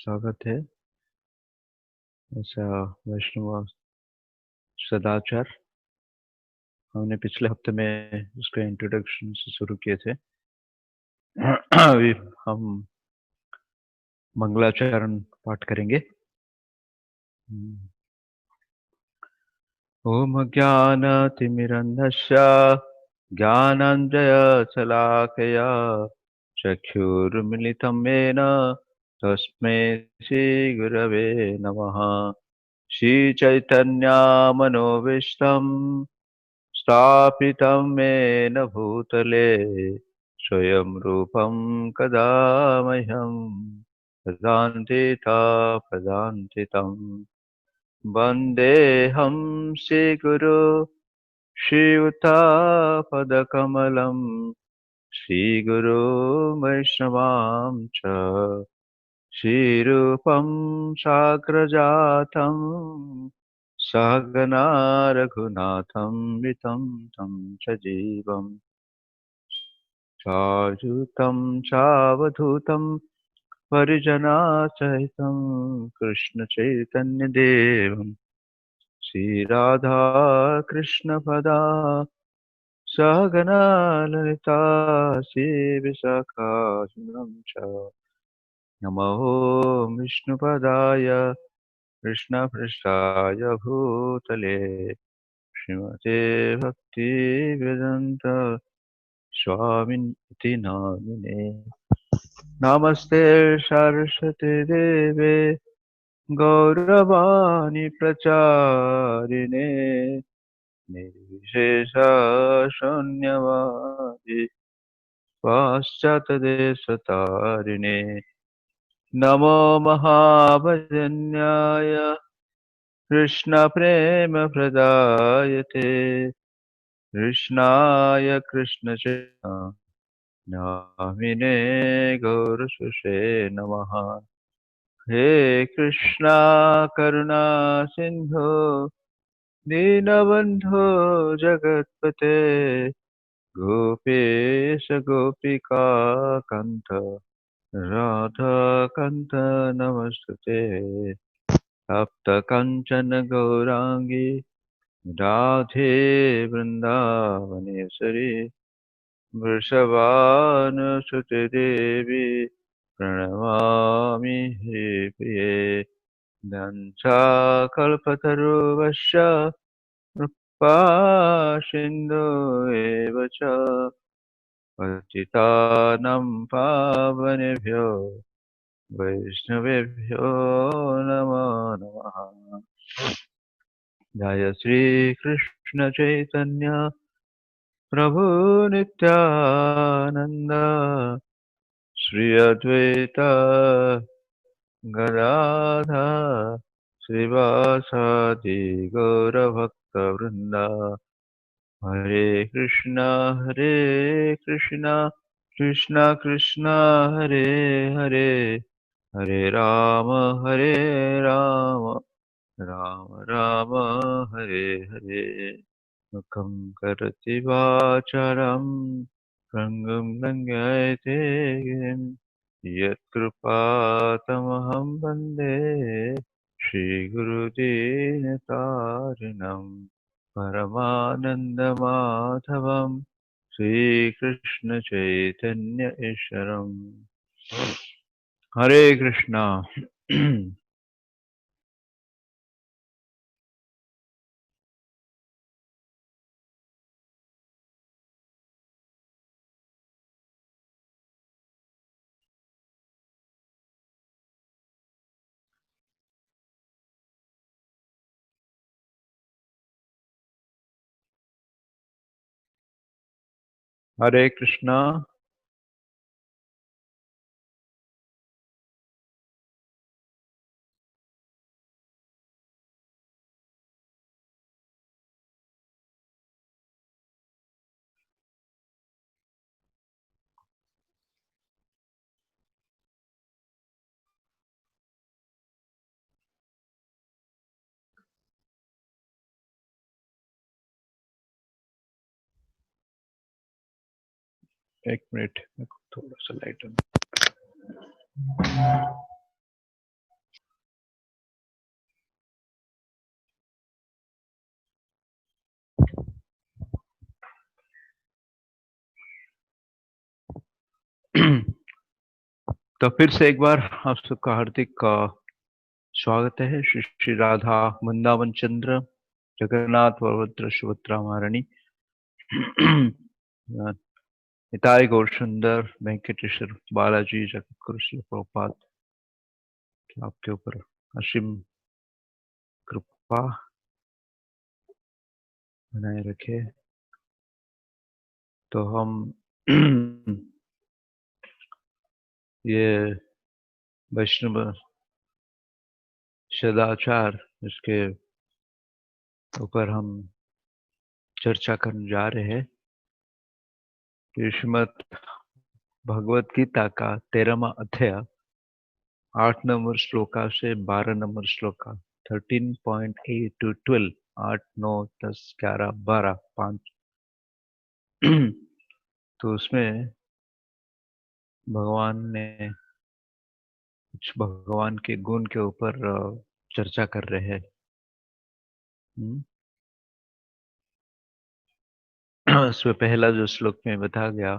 स्वागत है। ऐसा वैष्णव सदाचार हमने पिछले हफ्ते में उसके इंट्रोडक्शन से शुरू किए थे। अभी हम मंगलाचरण पाठ करेंगे। ओम ज्ञानतिमिरन्धस्य ज्ञानाञ्जनशलाकया चक्षुरुन्मिलितं येन तस्मै श्रीगुरवे नमः। श्रीचैतन्यमनोभीष्टं स्थापितं येन भूतले स्वयं रूपं कदा मह्यं ददाति प्रदान्तितं। वन्देऽहं श्रीगुरो श्रीयुतापदकमलं श्रीगुरो वैष्णवां च श्रीरूपं साग्रजातं सहगना रघुनाथं वितं तं च जीवम् सायुतं सावधूतं परिजनासहितं कृष्णचैतन्यदेवं श्रीराधा कृष्णपदा सहगना ललिता श्रीविशाखाशिनं च। नमो विष्णुपदाय कृष्णपृष्ठाय भूतले श्रीमते भक्तिवेदान्त स्वामिनिति नामिने। नमस्ते सरस्वती देवे गौरवाणी प्रचारिणे निर्विशेष शून्यवादी पाश्चात्यदेशतारिणे। नमो महाभजन्याय कृष्णप्रेमप्रदायते कृष्णाय कृष्णचैतन्य नामिने गौरसुषे नमः। हे कृष्णा करुणा सिंधु दीनबन्धो जगत्पते गोपेश गोपिका कान्त राधा कान्त नमस्तुते। तप्त कंचन गौरांगी राधे वृंदावनेश्वरी वृषभानुसुते देवी प्रणमामि हरिप्रिये। दंशाकल्पतरुश्च कृपा सिन्धु एव च पतितानां पावनेभ्यो वैष्णवेभ्यो नमो नमः। जय श्री कृष्ण चैतन्य प्रभु नित्यानंद श्री अद्वैत गदाधर श्रीवासादि गौरभक्तवृंद। हरे कृष्णा कृष्णा कृष्णा हरे हरे हरे राम राम राम राम हरे हरे। मुखं करोति वाचालं भङ्गं लङ्घयते गिरिं यत्कृपातमहं वन्दे श्रीगुरुदीनतारिणं परमानन्दमाधवं श्रीकृष्णचैतन्य ईश्वरम्। हरे कृष्णा। हरे कृष्णा। एक मिनट, मेरे को थोड़ा सा लाइट तो फिर से एक बार आप सबका हार्दिक स्वागत है। श्री श्री राधा वृंदावन चंद्र जगन्नाथ बलभद्र सुभद्रा महारानी निताई गौर सुंदर वेंकटेश्वर बालाजी जगत गुरु श्री प्रभुपाद आपके ऊपर असीम कृपा बनाए रखे। तो हम ये वैष्णव सदाचार इसके ऊपर हम चर्चा करने जा रहे हैं। श्रीमद् भगवत गीता का 13वां अध्याय 8 नंबर श्लोका से 12 नंबर श्लोका 13.8 to 12 8 9 10 11 12 5 तो उसमें भगवान ने कुछ भगवान के गुण के ऊपर चर्चा कर रहे हैं। उसमें पहला जो श्लोक में बताया गया,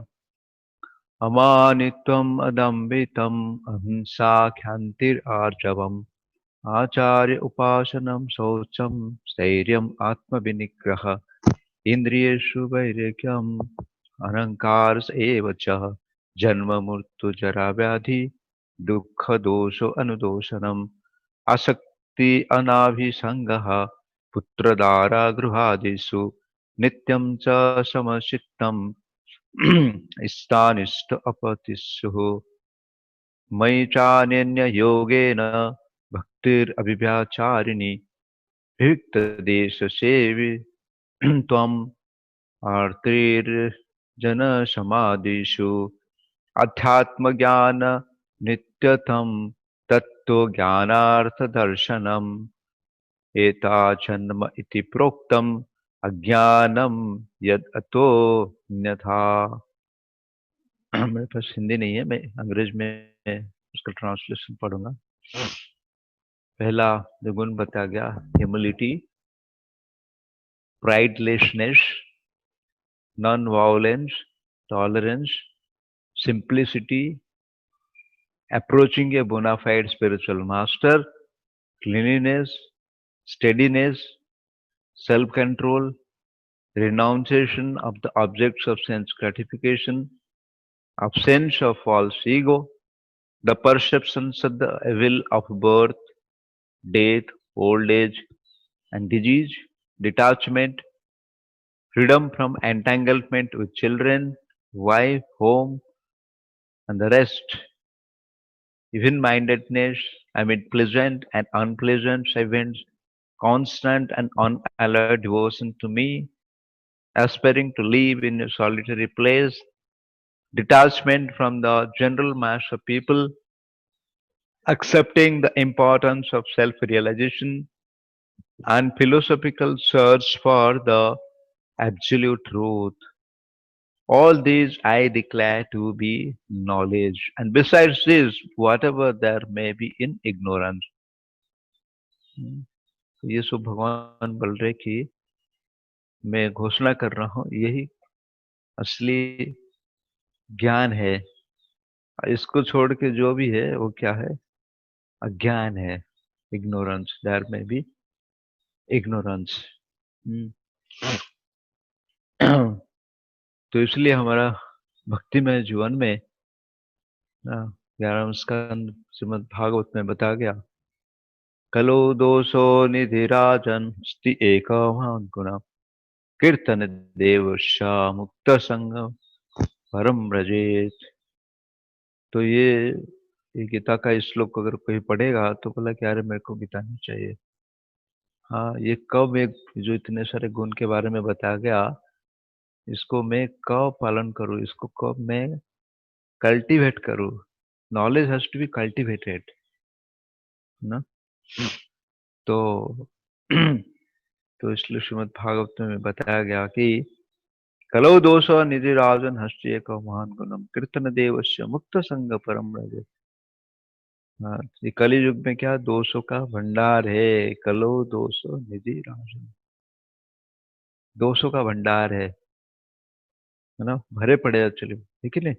अमानित्वम अदम्भितम अहिंसा क्षान्तिर आर्जवम आचार्य उपासनम शौचम स्थैर्यम आत्मविनिग्रह इंद्रियेषु वैराग्यम अहंकार एव च जन्म मृत्यु जरा व्याधि दुख दोषो अनुदोषनम आसक्ति अनाभिसंगः पुत्रदारा गृहादिषु नित्यं च समचित्तम इष्टानिष्ट अपतिस्सुः मयि चान्ययोगेन भक्तिरव्यभिचारिणी विविक्तदेशसेवि त्वम् आर्तिर्जनसमाधिषु अध्यात्मज्ञान नित्यतम तत्त्वज्ञानार्थदर्शनम् एताजन्म इति प्रोक्तम् अज्ञानम यद अतो अन्यथा। मेरे पास हिंदी नहीं है, मैं अंग्रेज में उसका ट्रांसलेशन पढ़ूंगा। पहला जो गुण बताया गया, humility, pridelessness, non violence, tolerance, simplicity, approaching a bona fide spiritual master, cleanliness, steadiness, self-control, renunciation of the objects of sense gratification, absence of false ego, the perceptions of the evil of birth, death, old age, and disease, detachment, freedom from entanglement with children, wife, home, and the rest, even-mindedness amid pleasant and unpleasant events, constant and unalloyed devotion to me, aspiring to live in a solitary place, detachment from the general mass of people, accepting the importance of self realization, and philosophical search for the absolute truth. All these I declare to be knowledge, and besides this, whatever there may be in ignorance. तो ये सब भगवान बोल रहे कि मैं घोषणा कर रहा हूँ, यही असली ज्ञान है। इसको छोड़ के जो भी है वो क्या है? अज्ञान है, इग्नोरेंस। देयर में भी इग्नोरेंस। तो इसलिए हमारा भक्तिमय जीवन में 11वें स्कंद श्रीमद् भागवत में बताया गया, कलो दोषो निधिराजन स्ति एक गुण कीर्तन देवशा मुक्त संग परम व्रजेत। तो ये गीता का श्लोक अगर कोई पढ़ेगा तो बोला कि अरे मेरे को गीता नहीं चाहिए। हाँ, ये कब एक जो इतने सारे गुण के बारे में बताया गया, इसको मैं कब पालन करूँ, इसको कब मैं कल्टीवेट करूँ? Knowledge has to be cultivated ना। तो तो इसलिए श्रीमद् भागवत में बताया गया कि कलो दोष निधि राजन हस्ती का महान गुणम कीर्तन देवस्य मुक्त संग परम रज। हाँ, ये कलि युग में क्या दोषों का भंडार है। कलो दोष निधि राजन, दोषों का भंडार है ना, भरे पड़े एक्चुअली, ठीक है नहीं।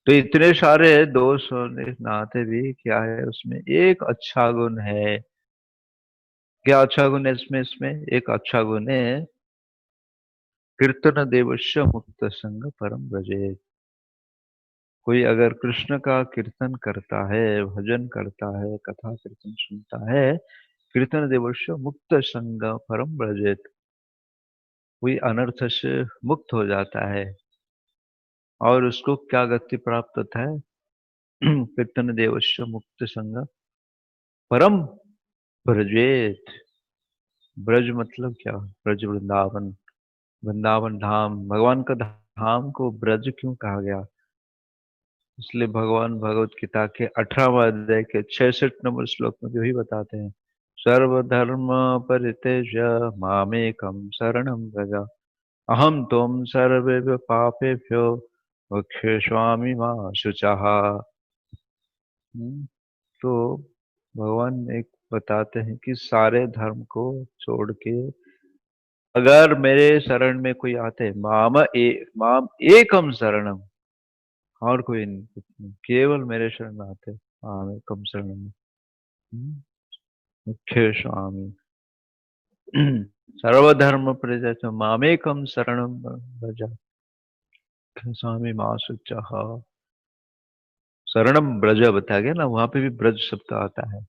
तो इतने सारे दोष होने के नाते भी क्या है उसमें एक अच्छा गुण है। क्या अच्छा गुण है इसमें? इसमें एक अच्छा गुण है, कीर्तन देवस्य मुक्त संग परम व्रजेत। कोई अगर कृष्ण का कीर्तन करता है, भजन करता है, कथा कीर्तन सुनता है, कीर्तन देवस्य मुक्त संग परम व्रजेत, कोई अनर्थ से मुक्त हो जाता है। और उसको क्या गति प्राप्त होता है? कीर्तन देवस्य मुक्त संग परम ब्रजेत। ब्रज मतलब क्या? ब्रज वृंदावन, वृंदावन धाम, भगवान का धाम को ब्रज क्यों कहा गया? इसलिए भगवान भगवत गीता के 18वें अध्याय के 66 नंबर श्लोक में भी बताते हैं, सर्वधर्म परित्यज्य मामेकं शरणं व्रज, अहम त्वं सर्वेभ्यो पापेभ्यो मोक्षयिष्यामि मा शुचः। तो भगवान एक बताते हैं कि सारे धर्म को छोड़ के अगर मेरे शरण में कोई आते, माम एकम शरणम, और कोई नहीं, कुछ नहीं, केवल मेरे शरण में आते, माम एकम शरणम मुख्य स्वामी। सर्वधर्म परित्यज्य मामेकम शरणम व्रज, स्वामी मासुच। शरणम ब्रज बताया गया ना, वहां पे भी ब्रज शब्द आता है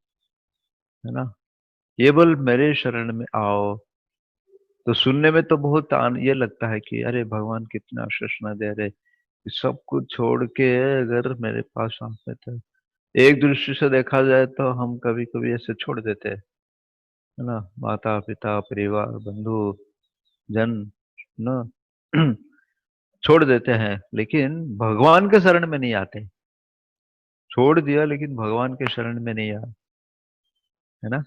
ना। केवल मेरे शरण में आओ। तो सुनने में तो बहुत ये लगता है कि अरे भगवान कितना आश्वासना दे रहे, कि सब कुछ छोड़ के अगर मेरे पास आते थे। एक दृष्टि से देखा जाए तो हम कभी कभी ऐसे छोड़ देते हैं, है ना, माता पिता परिवार बंधु जन ना, छोड़ देते हैं, लेकिन भगवान के शरण में नहीं आते। छोड़ दिया लेकिन भगवान के शरण में नहीं आए, है ना।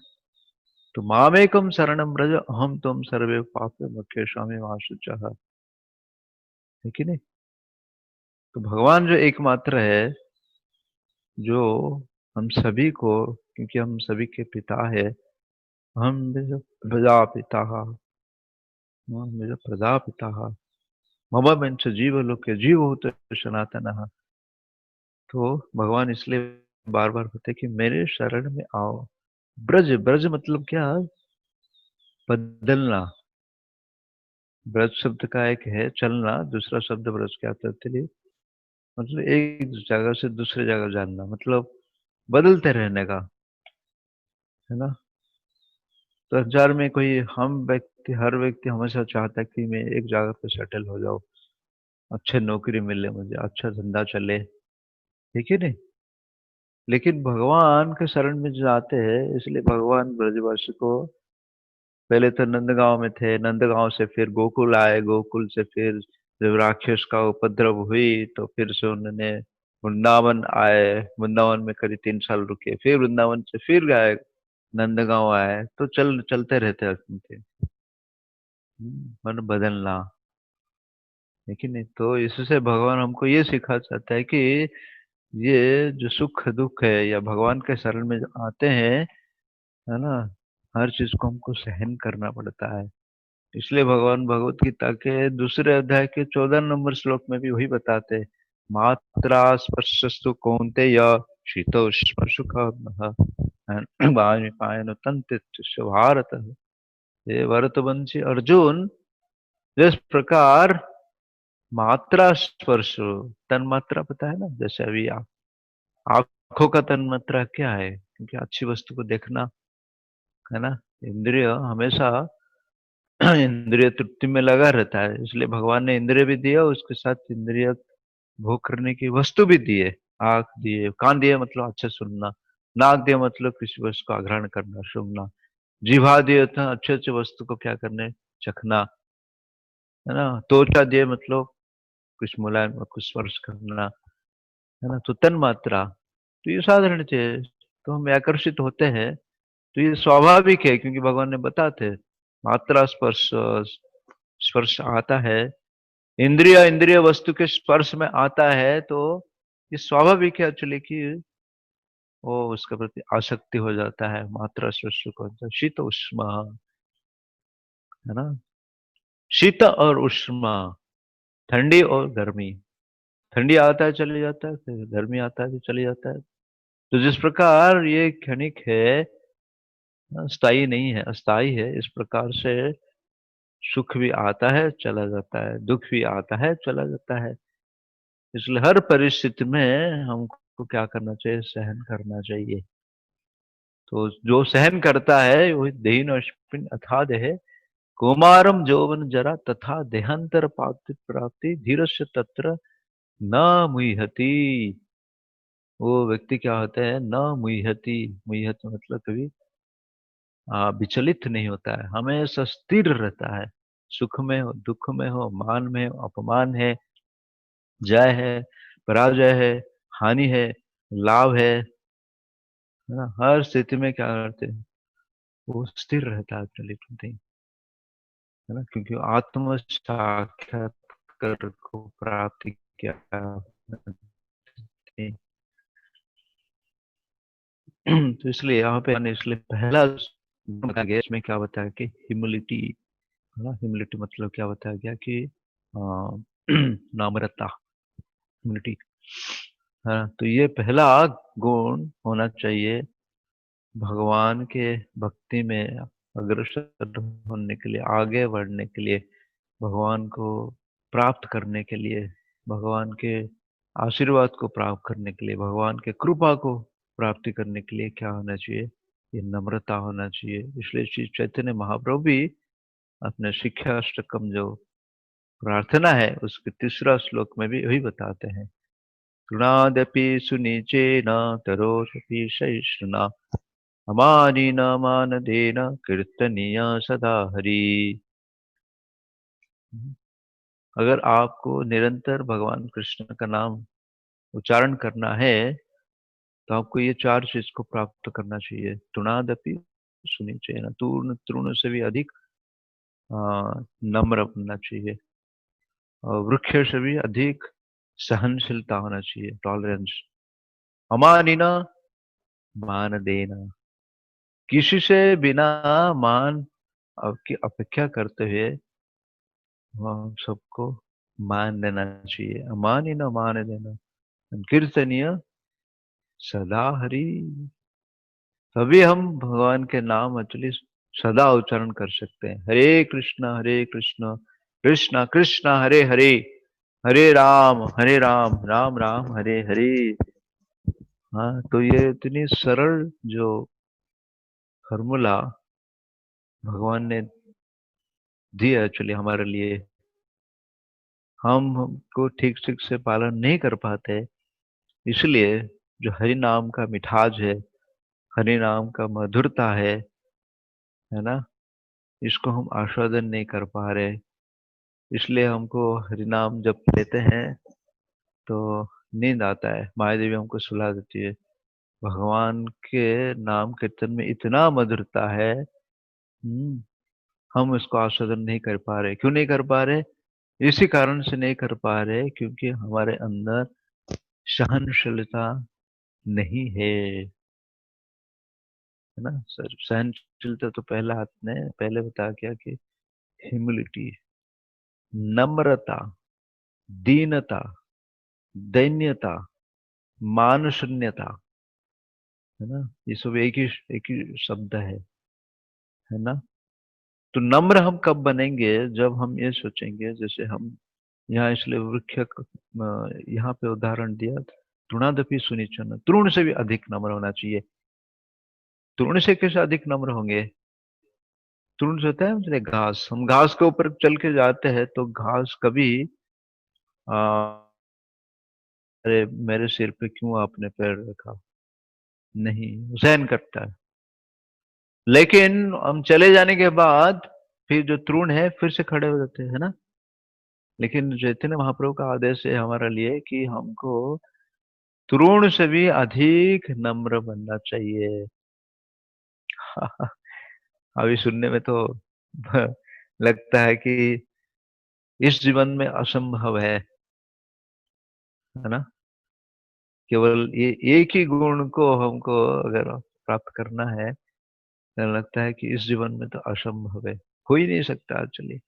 तो मामेकम शरणम ब्रज हम तुम सर्वे पापे मुख्य स्वामी वासुचा, है कि नहीं। तो भगवान जो एकमात्र है, जो हम सभी को, क्योंकि हम सभी के पिता है, हम जो प्रजापिता, हम जो प्रजापिता, मम मंच जीव लोके जीव होते सनातन। तो भगवान इसलिए बार बार कहते हैं कि मेरे शरण में आओ। ब्रज, ब्रज मतलब क्या? बदलना। ब्रज शब्द का एक है चलना, दूसरा शब्द ब्रज क्या आता है? मतलब एक जगह से दूसरे जगह जाना, मतलब बदलते रहने का, है ना। तो हजार में कोई हम व्यक्ति, हर व्यक्ति हमेशा चाहता है कि मैं एक जगह पे सेटल हो जाऊं, अच्छे नौकरी मिले मुझे, अच्छा धंधा चले, ठीक है नहीं। लेकिन भगवान के शरण में जाते हैं, इसलिए भगवान ब्रजवासी को, पहले तो नंदगांव में थे, नंदगांव से फिर गोकुल आए, गोकुल से फिर जब राक्षस का उपद्रव हुई तो फिर से उन्होंने वृंदावन आए, वृंदावन में करीब 3 साल रुके, फिर वृंदावन से फिर गए नंदगांव आए। तो चलते रहते हैं उनके, मन बदलना, लेकिन नहीं। तो इससे भगवान हमको ये सिखा चाहता है कि ये जो सुख दुख है या भगवान के शरण में जो आते हैं, है ना, हर चीज को हमको सहन करना पड़ता है। इसलिए भगवान भगवत गीता के दूसरे अध्याय के 14 नंबर श्लोक में भी वही बताते हैं, मात्रा स्पर्शस्तु कौन्तेय शीतोष्ण सुखम पायन तंत्र भारत। ये भरतवंशी अर्जुन, जिस प्रकार मात्रा स्पर्श, तन मात्रा पता है ना, जैसे अभी आंखों का तन मात्रा क्या है? क्योंकि अच्छी वस्तु को देखना, है ना। इंद्रिय हमेशा इंद्रिय तृप्ति में लगा रहता है, इसलिए भगवान ने इंद्रिय भी दिया, उसके साथ इंद्रिय भोग करने की वस्तु भी दिए। आंख दिए, कान दिए मतलब अच्छे सुनना, नाक दिए मतलब किसी वस्तु का ग्रहण करना सुनना, जीभा दिए था अच्छे अच्छे वस्तु को क्या करने, चखना, है ना। त्वचा दिए मतलब कुछ मुलायम कुछ स्पर्श करना, है ना। तो तन मात्रा, तो ये साधारण चीज, तो हम आकर्षित होते हैं। तो ये स्वाभाविक है, क्योंकि भगवान ने बताते, मात्रा स्पर्श, स्पर्श आता है, इंद्रिय इंद्रिय वस्तु के स्पर्श में आता है, तो ये स्वाभाविक है एक्चुअली कि वो उसके प्रति आसक्ति हो जाता है। मात्रा स्पर्श को शीत उष्मा, है ना, शीत और उष्मा, ठंडी और गर्मी, ठंडी आता है चले जाता है, फिर गर्मी आता है फिर चले जाता है। तो जिस प्रकार ये क्षणिक है, स्थायी नहीं है, अस्थायी है, इस प्रकार से सुख भी आता है चला जाता है, दुख भी आता है चला जाता है। इसलिए हर परिस्थिति में हमको क्या करना चाहिए? सहन करना चाहिए। तो जो सहन करता है वही देहिनोऽस्मिन् अथा देहे कौमारम यौवन जरा तथा देहांतर प्राप्ति प्राप्ति धीरस्य तत्र न मुह्यति। वो व्यक्ति क्या होता है? न मुह्यति। मुह्यति मतलब कभी विचलित नहीं होता है, हमेशा स्थिर रहता है। सुख में हो, दुख में हो, मान में हो, अपमान है, जय है, पराजय है, हानि है, लाभ है ना? हर स्थिति में क्या करते हैं? वो स्थिर रहता है, विचलित नहीं, है ना? क्योंकि आत्म साक्षात्कार को प्राप्ति किया है। तो इसलिए यहाँ पे मैंने इसलिए पहला बताया गया, इसमें क्या बताया कि ह्यूमिलिटी, है ना? ह्यूमिलिटी मतलब क्या बताया गया कि नम्रता, ह्यूमिलिटी, हाँ। तो ये पहला गुण होना चाहिए भगवान के भक्ति में अग्रसर होने के लिए, आगे बढ़ने के लिए, भगवान को प्राप्त करने के लिए, भगवान के आशीर्वाद को प्राप्त करने के लिए, भगवान के कृपा को प्राप्ति करने के लिए क्या होना चाहिए? ये नम्रता होना चाहिए। इसलिए श्री चैतन्य महाप्रभु भी अपने शिक्षा अष्टकम जो प्रार्थना है उसके तीसरा श्लोक में भी वही बताते हैं। तृणादपि सुनिचेन तरोरपि सहिष्णुना अमानिन मानदेन कीर्तनीय सदा हरि। अगर आपको निरंतर भगवान कृष्ण का नाम उच्चारण करना है तो आपको ये चार चीज को प्राप्त करना चाहिए। तृणादपि सुनिचेन, तूर्ण तृण से भी अधिक नम्र बनना चाहिए, और वृक्ष से भी अधिक सहनशीलता होना चाहिए, टॉलरेंस। अमानिना मान देना, किसी से बिना मान की अपेक्षा करते हुए हम सबको मान देना चाहिए। अमानिना मान देना, कीर्तनीय सदा हरि। तभी हम भगवान के नाम एक्चुअली सदा उच्चारण कर सकते हैं। हरे कृष्ण कृष्ण कृष्ण हरे हरे, हरे राम राम राम हरे हरे। हाँ, तो ये इतनी सरल जो फॉर्मूला भगवान ने दी है एक्चुअली हमारे लिए, हम हमको ठीक ठीक से पालन नहीं कर पाते। इसलिए जो हरि नाम का मिठास है, हरि नाम का मधुरता है ना, इसको हम आस्वादन नहीं कर पा रहे। इसलिए हमको हरि नाम जब लेते हैं तो नींद आता है, माया देवी हमको सुला देती है। भगवान के नाम कीर्तन में इतना मधुरता है, हम इसको आस्वादन नहीं कर पा रहे। क्यों नहीं कर पा रहे? इसी कारण से नहीं कर पा रहे क्योंकि हमारे अंदर सहनशीलता नहीं है, है ना सर? सहनशीलता तो पहला हाथ ने पहले बता क्या कि ह्यूमिलिटी, नम्रता, दीनता, दैन्यता, मान शून्यता, है ना? ये सब एक ही शब्द है ना? तो नम्र हम कब बनेंगे? जब हम ये सोचेंगे, जैसे हम यहाँ इसलिए वृक्ष यहाँ पे उदाहरण दिया, तृणादपि सुनिचन, तृण से भी अधिक नम्र होना चाहिए। तृण से कैसे अधिक नम्र होंगे? तृण से होता है मतलब घास, हम घास के ऊपर चल के जाते हैं तो घास कभी आ, अरे मेरे सिर पे क्यों आपने पैर रखा, नहीं, सहन करता है। लेकिन हम चले जाने के बाद फिर जो तृण है फिर से खड़े हो जाते हैं, है ना? लेकिन चैतन्य महाप्रभु का आदेश है हमारे लिए कि हमको तृण से भी अधिक नम्र बनना चाहिए। अभी सुनने में तो लगता है कि इस जीवन में असंभव है ना? केवल ये एक ही गुण को हमको अगर प्राप्त करना है तो लगता है कि इस जीवन में तो असंभव है, हो ही नहीं सकता एक्चुअली।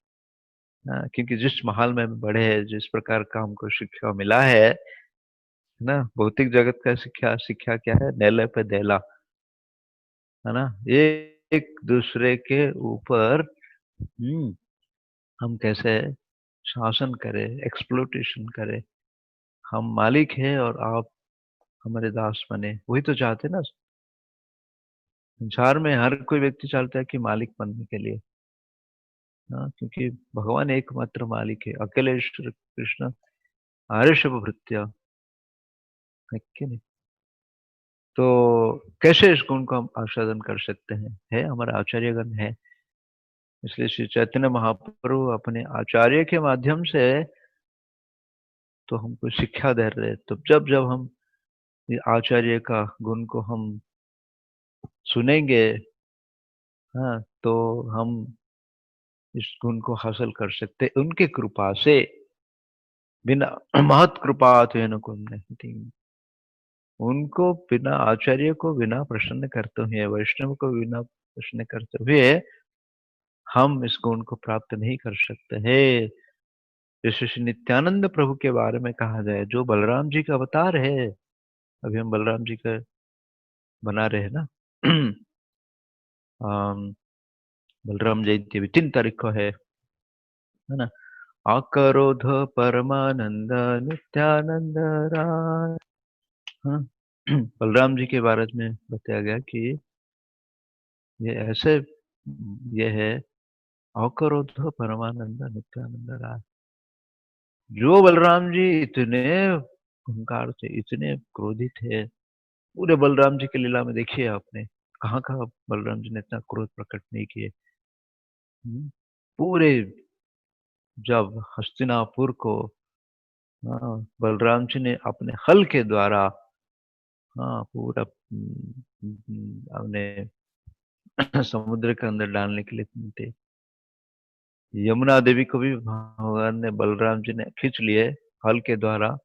क्योंकि जिस माहौल में हम बढ़े हैं, जिस प्रकार का हमको शिक्षा मिला है ना, भौतिक जगत का शिक्षा शिक्षा क्या है, नेले पे देला, है ना। ये एक दूसरे के ऊपर हम कैसे शासन करें, एक्सप्लोटेशन करें। हम मालिक हैं और आप हमारे दास बने, वही तो चाहते ना। संसार में हर कोई व्यक्ति चाहता है कि मालिक बनने के लिए। हाँ, क्योंकि भगवान एकमात्र मालिक है, अकेले श्री कृष्ण हर्षभ भृत्य, है कि नहीं। तो कैसे इस गुण को हम आस्वादन कर सकते हैं, है हमारा आचार्यगण है। इसलिए श्री चैतन्य महाप्रभु अपने आचार्य के माध्यम से तो हमको शिक्षा दे रहे हैं। तो जब जब हम ये आचार्य का गुण को हम सुनेंगे, हाँ, तो हम इस गुण को हासिल कर सकते हैं उनके कृपा से। बिना महत कृपा तेन कुंती, उनको बिना आचार्य को बिना प्रसन्न करते हुए, वैष्णव को बिना प्रसन्न करते हुए हम इस गुण को प्राप्त नहीं कर सकते हैं। जैसे श्री नित्यानंद प्रभु के बारे में कहा जाए, जो बलराम जी का अवतार है। अभी हम बलराम जी का बना रहे हैं ना। अम, बलराम जयंती अभी 3 तारीख को है ना। अकरोध परमानंद नित्यानंद राय, हाँ। बलराम जी के बारे में बताया गया कि ये ऐसे, ये है अकरोध परमानंद नित्यानंद राय। जो बलराम जी इतने अहंकार थे, इतने क्रोधित थे। पूरे बलराम जी की लीला में देखिए आपने, कहाँ कहाँ बलराम जी ने इतना क्रोध प्रकट नहीं किए। पूरे, जब हस्तिनापुर को, हाँ, बलराम जी ने अपने हल के द्वारा, हाँ, पूरा अपने समुद्र के अंदर डालने के लिए थे। यमुना देवी को भी भगवान ने, बलराम जी ने खींच लिए हल के द्वारा।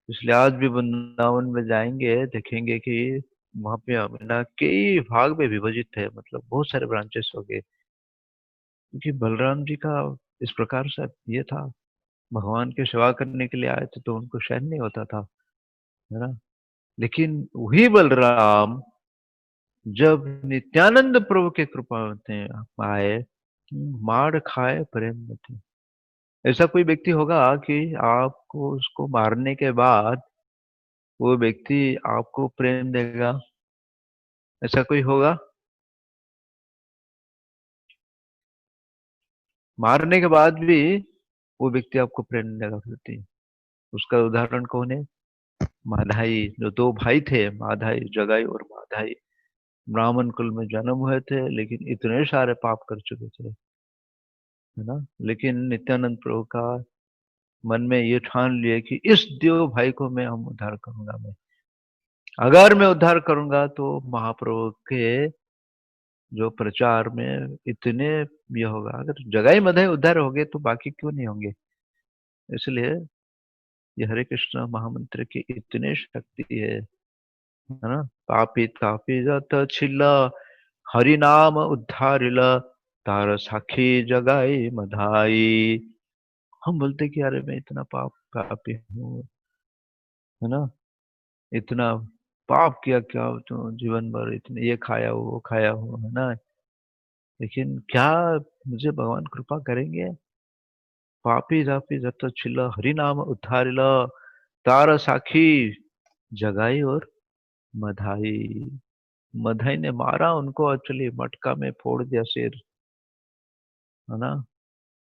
इसलिए आज भी वृंदावन में जाएंगे, देखेंगे कि वहां पे यमुना कई भाग में विभाजित है, मतलब बहुत सारे ब्रांचेस हो गए। क्योंकि बलराम जी का इस प्रकार से ये था, भगवान की सेवा करने के लिए आए थे तो उनको सहन नहीं होता था, है ना। लेकिन वही बलराम जब नित्यानंद प्रभु के कृपा होते आए, मार खाए प्रेम थे। ऐसा कोई व्यक्ति होगा कि आपको उसको मारने के बाद वो व्यक्ति आपको प्रेम देगा? ऐसा कोई होगा? मारने के बाद भी वो व्यक्ति आपको प्रेम नहीं देगा फिरती। उसका उदाहरण कौन है? माधाई, जो 2 भाई थे, माधाई, जगाई और माधाई। ब्राह्मण कुल में जन्म हुए थे, लेकिन इतने सारे पाप कर चुके थे, है ना। लेकिन नित्यानंद प्रभु का मन में ये ठान लिया कि इस 2 भाई को मैं हम उद्धार करूंगा। मैं अगर मैं उद्धार करूंगा तो महाप्रभु के जो प्रचार में इतने ये होगा। अगर जगाई मधाई उद्धार हो गए तो बाकी क्यों नहीं होंगे। इसलिए ये हरे कृष्ण महामंत्र की इतनी शक्ति है ना। पापी तापी जत छिल्ला, हरि नाम उद्धारिला, तार साखी जगाई मधाई। हम बोलते कि अरे मैं इतना पापी हूँ, है ना, इतना पाप किया, क्या तो जीवन भर इतने ये खाया हो वो खाया हो, है ना। लेकिन क्या मुझे भगवान कृपा करेंगे? पापी जापी जत छिल्ला, हरि नाम उद्धारिला, तार साखी जगाई और मधाई। मधाई ने मारा उनको, एक्चुअली मटका में फोड़ दिया सिर, है ना।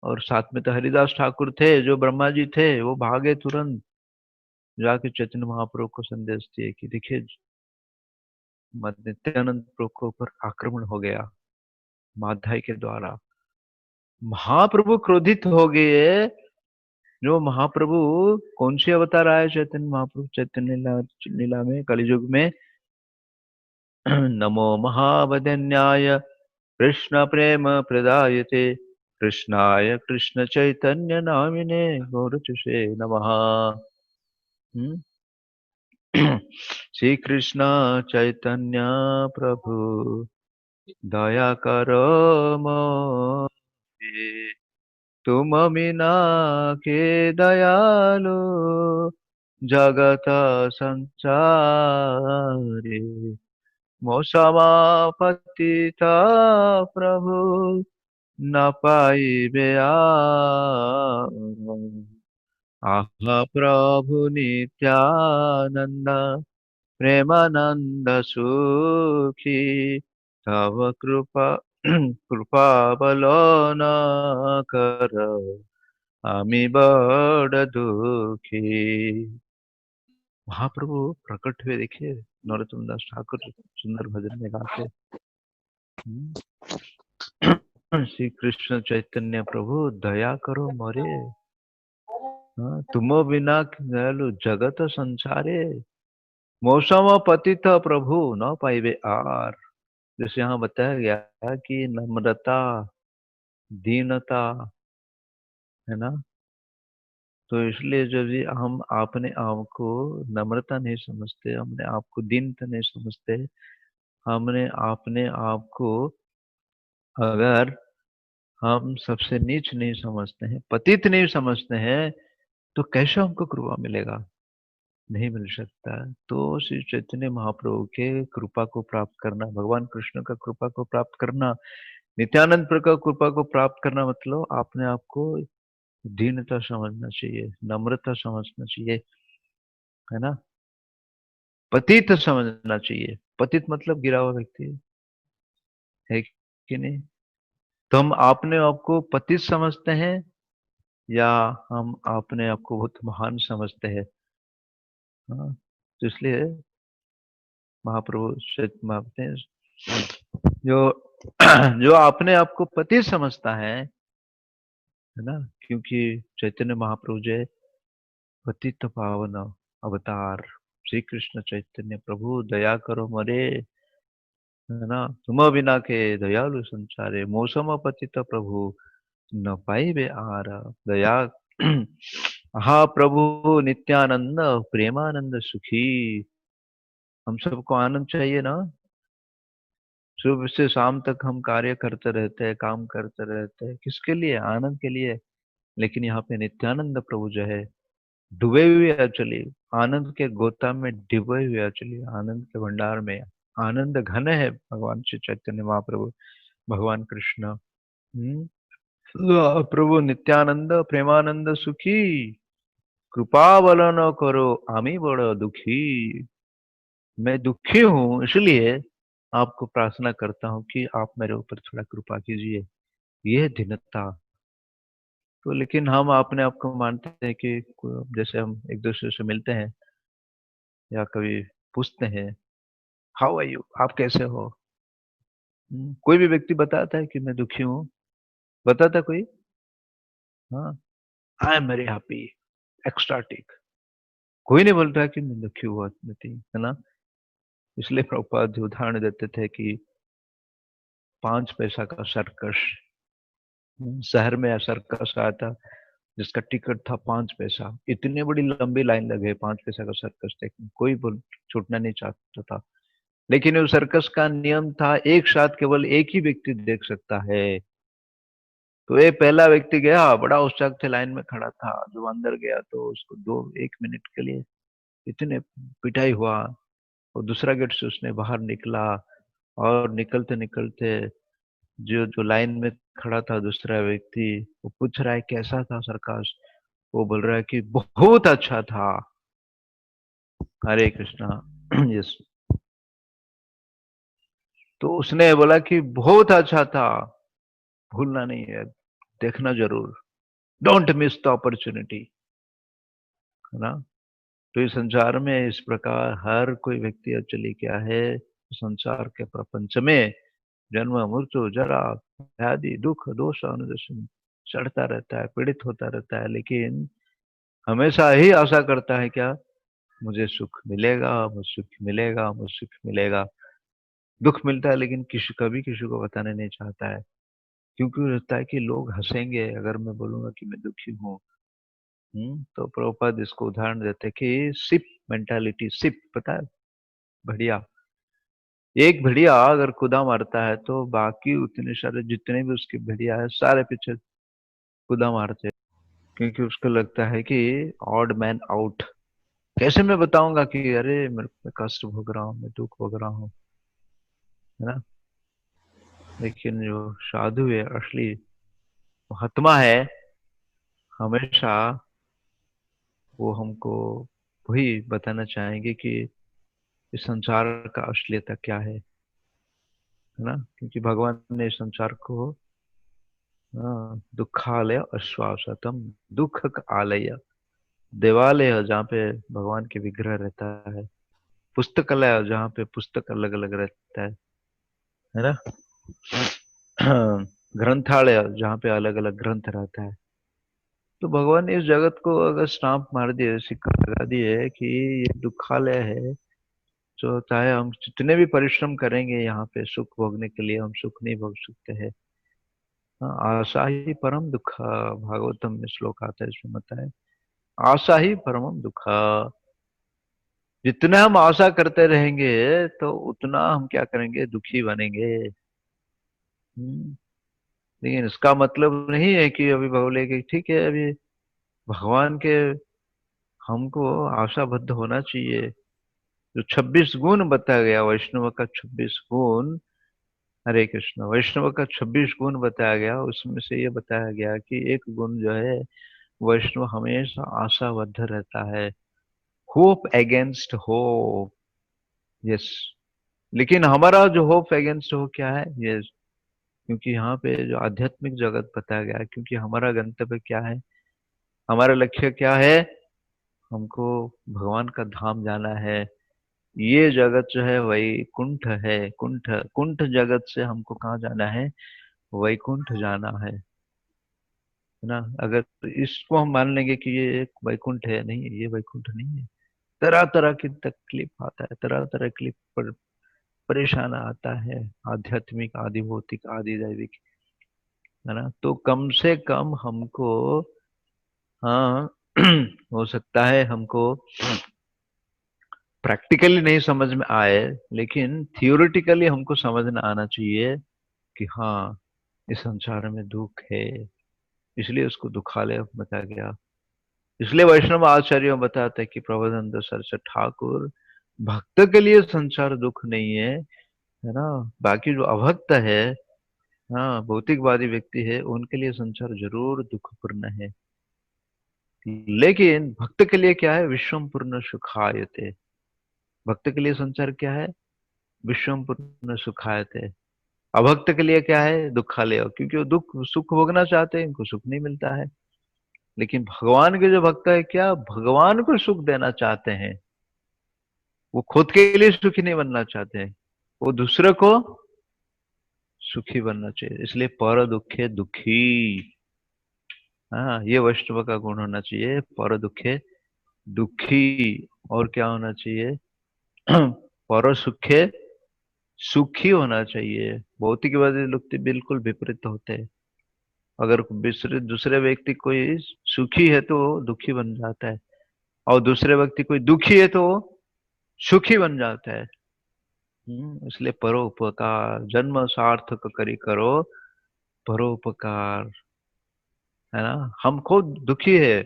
और साथ में तो हरिदास ठाकुर थे, जो ब्रह्मा जी थे, वो भागे तुरंत जाके चैतन्य महाप्रभु को संदेश दिए कि देखिए नित्यानंद प्रभु के ऊपर आक्रमण हो गया माधाई के द्वारा। महाप्रभु क्रोधित हो गए। जो महाप्रभु कौन सी अवतार आए चैतन्य महाप्रभु, चैतन्य लीला, लीला में कलियुग में। नमो महावदन्याय कृष्ण प्रेम प्रदायते, कृष्णाय कृष्ण चैतन्य नामिने गौरचुषे नमः। हम्म? श्री कृष्ण चैतन्य प्रभु दया करो मोहे, तुम बिना के दयालु जगत संसारी, मौसमा पतिता प्रभु न पाइबे आर। आह प्रभु नित्यानंद प्रेमानंद सुखी, तव कृपा कृपा बलो न कर, आमी बड़ दुखी। महाप्रभु प्रकट हुए, देखिए नरोत्तम दास ठाकुर सुंदर भजन में गाते। श्री कृष्ण चैतन्य प्रभु दया करो मोरे, तुम बिना दयालु जगत संसारे, मौसम पतित प्रभु न पाइबे आर। जैसे यहाँ बताया गया कि नम्रता, दीनता, है ना। तो इसलिए जब भी हम अपने आप को नम्रता नहीं समझते, हमने आप को दीनता नहीं समझते, हमने अपने आप को अगर हम सबसे नीच नहीं समझते हैं, पतित नहीं समझते हैं, तो कैसे हमको कृपा मिलेगा? नहीं मिल सकता। तो श्री चैतन्य महाप्रभु के कृपा को प्राप्त करना, भगवान कृष्ण का कृपा को प्राप्त करना, नित्यानंद प्रकार कृपा को प्राप्त करना, मतलब अपने आप को दीनता समझना चाहिए, नम्रता समझना चाहिए, है ना। पतित समझना चाहिए। पतित मतलब गिरा हुआ व्यक्ति, है कि नहीं। तो हम अपने आप को पतित समझते हैं या हम अपने आप को बहुत महान समझते हैं। हाँ, तो इसलिए महाप्रभु श्वेत मानते हैं, जो जो अपने आप को पतित समझता है ना, क्योंकि चैतन्य महाप्रभु जो है पतित पावन अवतार, श्री कृष्ण चैतन्य प्रभु दया करो मरे, है ना। तुम बिना के दयालु संसारे, मौसम पतित प्रभु न पाइबे आर। दया हा प्रभु नित्यानंद प्रेमानंद सुखी। हम सबको आनंद चाहिए ना। सुबह से शाम तक हम कार्य करते रहते हैं, काम करते रहते हैं, किसके लिए? आनंद के लिए। लेकिन यहाँ पे नित्यानंद प्रभु जो है डूबे हुए एक्चुअली, आनंद के गोता में डूबे हुए एक्चुअली, आनंद के भंडार में आनंद घन है भगवान श्री चैतन्य महाप्रभु, भगवान कृष्ण। प्रभु नित्यानंद प्रेमानंद सुखी, कृपा बल न करो आमी बड़ दुखी। मैं दुखी हूँ, इसलिए आपको प्रार्थना करता हूँ कि आप मेरे ऊपर थोड़ा कृपा कीजिए। ये है दीनता। तो लेकिन हम अपने आप को मानते हैं कि जैसे हम एक दूसरे से मिलते हैं या कभी पूछते हैं, हाउ आर यू, आप कैसे हो। कोई भी व्यक्ति बताता है कि मैं दुखी हूँ? बताता कोई? हाँ, आई एम वेरी हैप्पी, एक्सटाटिक। कोई नहीं बोलता है कि मैं दुखी हुआ नहीं, है ना। इसलिए प्रभुपाद जी उदाहरण देते थे कि 5 पैसा का सर्कस, शहर में सर्कस आया था जिसका टिकट था 5 पैसा। इतनी बड़ी लंबी लाइन लगे 5 पैसा का सर्कस देखने, कोई बोल छूटना नहीं चाहता था। लेकिन उस सर्कस का नियम था एक साथ केवल एक ही व्यक्ति देख सकता है। तो ये पहला व्यक्ति गया, बड़ा उत्साह से लाइन में खड़ा था। जो अंदर गया तो उसको 1 मिनट के लिए इतने पिटाई हुआ। और दूसरा गेट से उसने बाहर निकला, और निकलते निकलते जो जो लाइन में खड़ा था दूसरा व्यक्ति, वो पूछ रहा है कैसा था सर्कस। वो बोल रहा है कि बहुत अच्छा था। हरे कृष्णा। यस। तो उसने बोला कि बहुत अच्छा था, भूलना नहीं है, देखना जरूर, डोंट मिस द अपॉर्चुनिटी, है ना। तो इस संसार में इस प्रकार हर कोई व्यक्ति एक्चुअली क्या है, संसार के प्रपंच में जन्म मृत्यु जरा व्याधि दुख दोष अनुदर्शन चढ़ता रहता है, पीड़ित होता रहता है, लेकिन हमेशा ही आशा करता है क्या, मुझे सुख मिलेगा, मुझे सुख मिलेगा, मुझे सुख मिलेगा। दुख मिलता है लेकिन कभी किसी को बताने नहीं चाहता है, क्योंकि लगता है कि लोग हंसेंगे अगर मैं बोलूंगा कि मैं दुखी हूँ। तो प्रभुपाद इसको उदाहरण देते हैं कि सिप मेंटालिटी। सिप पता है? बढ़िया। एक भेड़िया अगर खुदा मारता है तो बाकी उतने सारे जितने भी उसके भेड़िया है सारे पीछे कूदा मारते, क्योंकि उसको लगता है कि ऑड मैन आउट। कैसे मैं बताऊंगा कि अरे मेरे को कष्ट भोग रहा हूँ, मैं दुख भोग रहा हूँ, है ना। लेकिन जो साधु है, असली महात्मा है, हमेशा वो हमको वही बताना चाहेंगे कि इस संसार का असलियता क्या है ना। क्योंकि भगवान ने इस संसार को दुखालय आश्वासतम, दुख का आलय, देवालय है जहाँ पे भगवान के विग्रह रहता है, पुस्तकालय जहाँ पे पुस्तक अलग अलग रहता है ना। ग्रंथालय जहाँ पे अलग अलग ग्रंथ रहता है। तो भगवान ने इस जगत को अगर स्टाम्प मार दिए, सिक्का लगा दिए कि ये दुखालय है, तो चाहे हम जितने भी परिश्रम करेंगे यहाँ पे सुख भोगने के लिए, हम सुख नहीं भोग सकते हैं। हाँ, आशा ही परम दुख, भागवतम में श्लोक आता है, इसमें बताया है, आशा ही परम दुख। जितना हम आशा करते रहेंगे तो उतना हम क्या करेंगे, दुखी बनेंगे। हम्म, लेकिन इसका मतलब नहीं है कि अभी बोले कि ठीक है, अभी भगवान के हमको आशाबद्ध होना चाहिए। जो 26 गुण बताया गया वैष्णव का, 26 गुण, हरे कृष्ण, वैष्णव का 26 गुण बताया गया, उसमें से ये बताया गया कि एक गुण जो है, वैष्णव हमेशा आशाबद्ध रहता है, होप अगेंस्ट होप। यस। लेकिन हमारा जो होप अगेंस्ट होप क्या है, ये, क्योंकि यहाँ पे जो आध्यात्मिक जगत बताया गया है, क्योंकि हमारा गंतव्य क्या है, हमारा लक्ष्य क्या है, हमको भगवान का धाम जाना है। ये जगत जो है वही कुंठ है, कुंठ कुंठ जगत से हमको कहाँ जाना है, वैकुंठ जाना है ना। अगर इसको हम मान लेंगे कि ये एक वैकुंठ है, नहीं, ये वैकुंठ नहीं है। तरह तरह की तकलीफ आता है, तरह तरह की परेशान आता है, आध्यात्मिक, आदि भौतिक, आदि दैविक, है ना। तो कम से कम हमको, हाँ, हो सकता है हमको प्रैक्टिकली नहीं समझ में आए, लेकिन थियोरिटिकली हमको समझना आना चाहिए कि हाँ, इस संसार में दुख है, इसलिए उसको दुखालय बताया गया। इसलिए वैष्णव आचार्य बताते हैं कि प्रबोधानंद सरस्वती ठाकुर, भक्त के लिए संसार दुख नहीं है ना। बाकी जो अभक्त है, हाँ, भौतिकवादी व्यक्ति है, उनके लिए संसार जरूर दुखपूर्ण है। लेकिन भक्त के लिए क्या है, विश्वम पूर्ण सुखायते। भक्त के लिए संसार क्या है, विश्वम पूर्ण सुखायते। अभक्त के लिए क्या है, दुखालय, क्योंकि वो दुख सुख भोगना चाहते हैं, इनको सुख नहीं मिलता है। लेकिन भगवान के जो भक्त है, क्या भगवान को सुख देना चाहते हैं, वो खुद के लिए सुखी नहीं बनना चाहते हैं, वो दूसरे को सुखी बनना चाहिए। इसलिए पर दुखे दुखी। हाँ, ये वैष्णव का गुण होना चाहिए, पर दुखे दुखी। और क्या होना चाहिए, पर सुखे सुखी होना चाहिए। भौतिकवादी लोग तो बिल्कुल विपरीत होते हैं। अगर दूसरे दूसरे व्यक्ति कोई सुखी है तो वो दुखी बन जाता है, और दूसरे व्यक्ति कोई दुखी है तो वो सुखी बन जाता है। इसलिए परोपकार, जन्म सार्थक करी करो परोपकार, है ना। हम खुद दुखी है,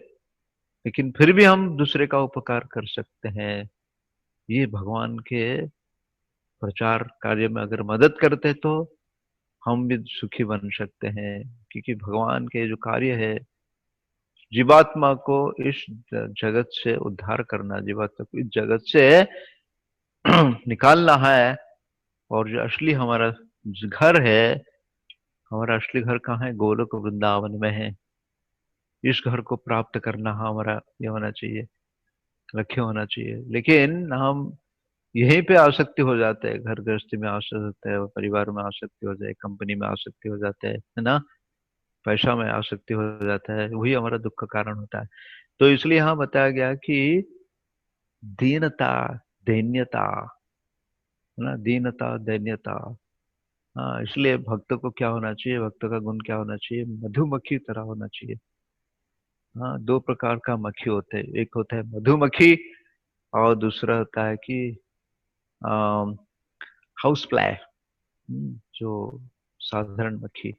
लेकिन फिर भी हम दूसरे का उपकार कर सकते हैं। ये भगवान के प्रचार कार्य में अगर मदद करते तो हम भी सुखी बन सकते हैं। क्योंकि भगवान के जो कार्य है, जीवात्मा को इस जगत से उद्धार करना, जीवात्मा को इस जगत से निकालना है। और जो असली हमारा घर है, हमारा असली घर कहाँ है, गोलोक वृंदावन में है। इस घर को प्राप्त करना हमारा ये होना चाहिए, लक्ष्य होना चाहिए। लेकिन हम यहीं पे आसक्ति हो जाते हैं, घर गृहस्थी में आसक्ति होता है, परिवार में आसक्ति हो जाए, कंपनी में आसक्ति हो जाते हैं, है ना, पैसा में आसक्ति हो जाता है, वही हमारा दुख का कारण होता है। तो इसलिए यहाँ बताया गया कि दीनता, दैन्यता, है ना, दीनता दैन्यता। हाँ, इसलिए भक्त को क्या होना चाहिए, भक्त का गुण क्या होना चाहिए, मधुमक्खी तरह होना चाहिए। हाँ, दो प्रकार का मक्खी होते हैं, एक होता है मधुमक्खी, और दूसरा होता है कि हाउस फ्लाई, जो साधारण मक्खी।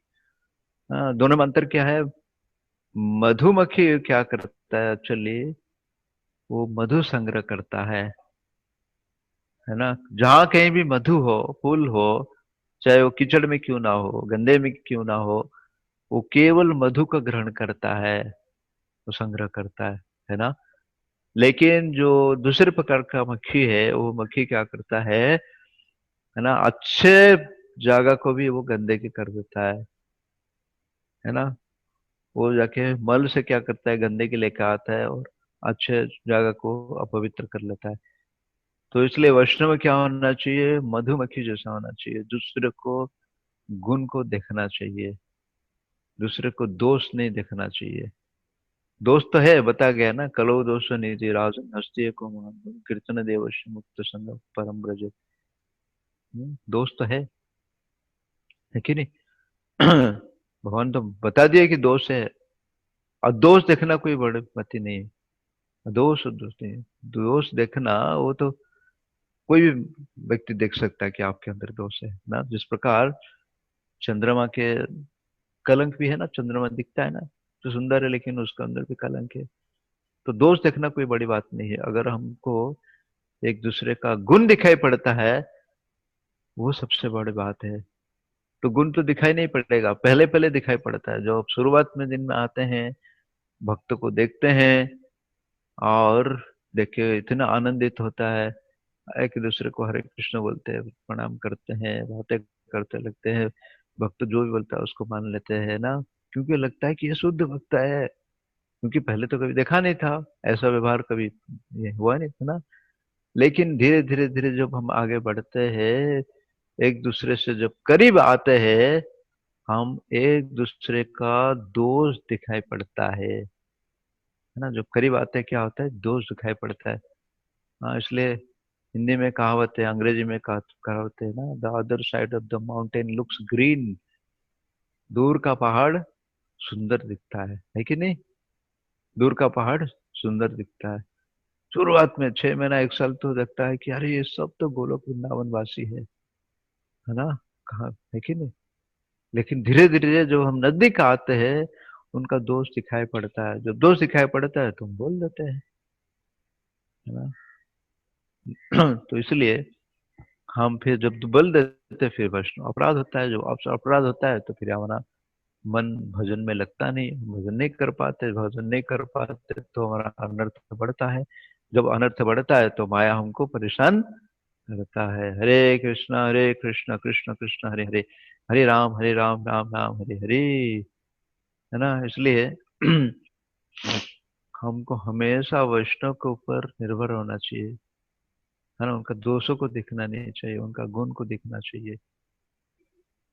हाँ, दोनों में अंतर क्या है, मधुमक्खी क्या करता है एक्चुअली, वो मधु संग्रह करता है ना। जहां कहीं भी मधु हो, फूल हो, चाहे वो कीचड़ में क्यों ना हो, गंदे में क्यों ना हो, वो केवल मधु का ग्रहण करता है, वो संग्रह करता है ना। लेकिन जो दूसरे प्रकार का मक्खी है, वो मक्खी क्या करता है ना, अच्छे जगह को भी वो गंदे के कर देता है ना। वो जाके मल से क्या करता है, गंदे के लेकर आता है और अच्छे जगह को अपवित्र कर लेता है। तो इसलिए वैष्णव में क्या होना चाहिए, मधुमक्खी जैसा होना चाहिए, दूसरे को गुण को देखना चाहिए, दूसरे को दोष नहीं देखना चाहिए। दोष तो है, बता गया ना, कलो दोष निधि राजन हस्ती को महान कीर्तन देवश मुक्त संग परम ब्रज। दोष तो है कि नहीं? भगवान तो बता दिया कि दोष है। और दोष देखना कोई बड़ी बात ही नहीं है। दोष और दोष नहीं है। दोष देखना वो तो कोई भी व्यक्ति देख सकता है कि आपके अंदर दोष है ना। जिस प्रकार चंद्रमा के कलंक भी है ना, चंद्रमा दिखता है ना तो सुंदर है, लेकिन उसके अंदर भी कलंक है। तो दोष देखना कोई बड़ी बात नहीं है। अगर हमको एक दूसरे का गुण दिखाई पड़ता है, वो सबसे बड़ी बात है। तो गुण तो दिखाई नहीं पड़ेगा, पहले पहले दिखाई पड़ता है। जो आप शुरुआत में दिन में आते हैं, भक्त को देखते हैं और देख के इतना आनंदित होता है, एक दूसरे को हरे कृष्ण बोलते हैं, प्रणाम करते हैं, बातें करते लगते हैं, भक्त जो भी बोलता है उसको मान लेते हैं ना। क्योंकि लगता है कि ये शुद्ध भक्त है, क्योंकि पहले तो कभी देखा नहीं था, ऐसा व्यवहार कभी ये हुआ नहीं था ना। लेकिन धीरे धीरे धीरे जब हम आगे बढ़ते हैं, एक दूसरे से जब करीब आते हैं, हम एक दूसरे का दोष दिखाई पड़ता है ना। जब करीब आते हैं क्या होता है, दोष दिखाई पड़ता है। हाँ, इसलिए हिंदी में कहावत है, अंग्रेजी में कहावत है ना, the other side of the mountain looks green. दूर का पहाड़ सुंदर दिखता है कि नहीं? दूर का पहाड़ सुंदर दिखता है। शुरुआत में 6 महीना 1 साल तो लगता है कि अरे ये सब तो गोलोक वृंदावन वासी है ना, कहा है कि नहीं? लेकिन धीरे धीरे जो हम नजदीक आते हैं, उनका दोष दिखाई पड़ता है। जब दोष दिखाई पड़ता है तो हम बोल देते हैं, है ना। तो इसलिए हम फिर जब बोल देते फिर वैष्णव अपराध होता है। जो अपराध होता है तो फिर हमारा मन भजन में लगता नहीं, भजन नहीं कर पाते, भजन नहीं कर पाते तो हमारा अनर्थ बढ़ता है। जब अनर्थ बढ़ता है तो माया हमको परेशान करता है। हरे कृष्णा कृष्ण कृष्ण हरे हरे, हरे राम राम राम हरे हरे, है ना। इसलिए हमको हमेशा वैष्णव के ऊपर निर्भर होना चाहिए, है ना। उनका दोषों को देखना नहीं चाहिए, उनका गुण को देखना चाहिए।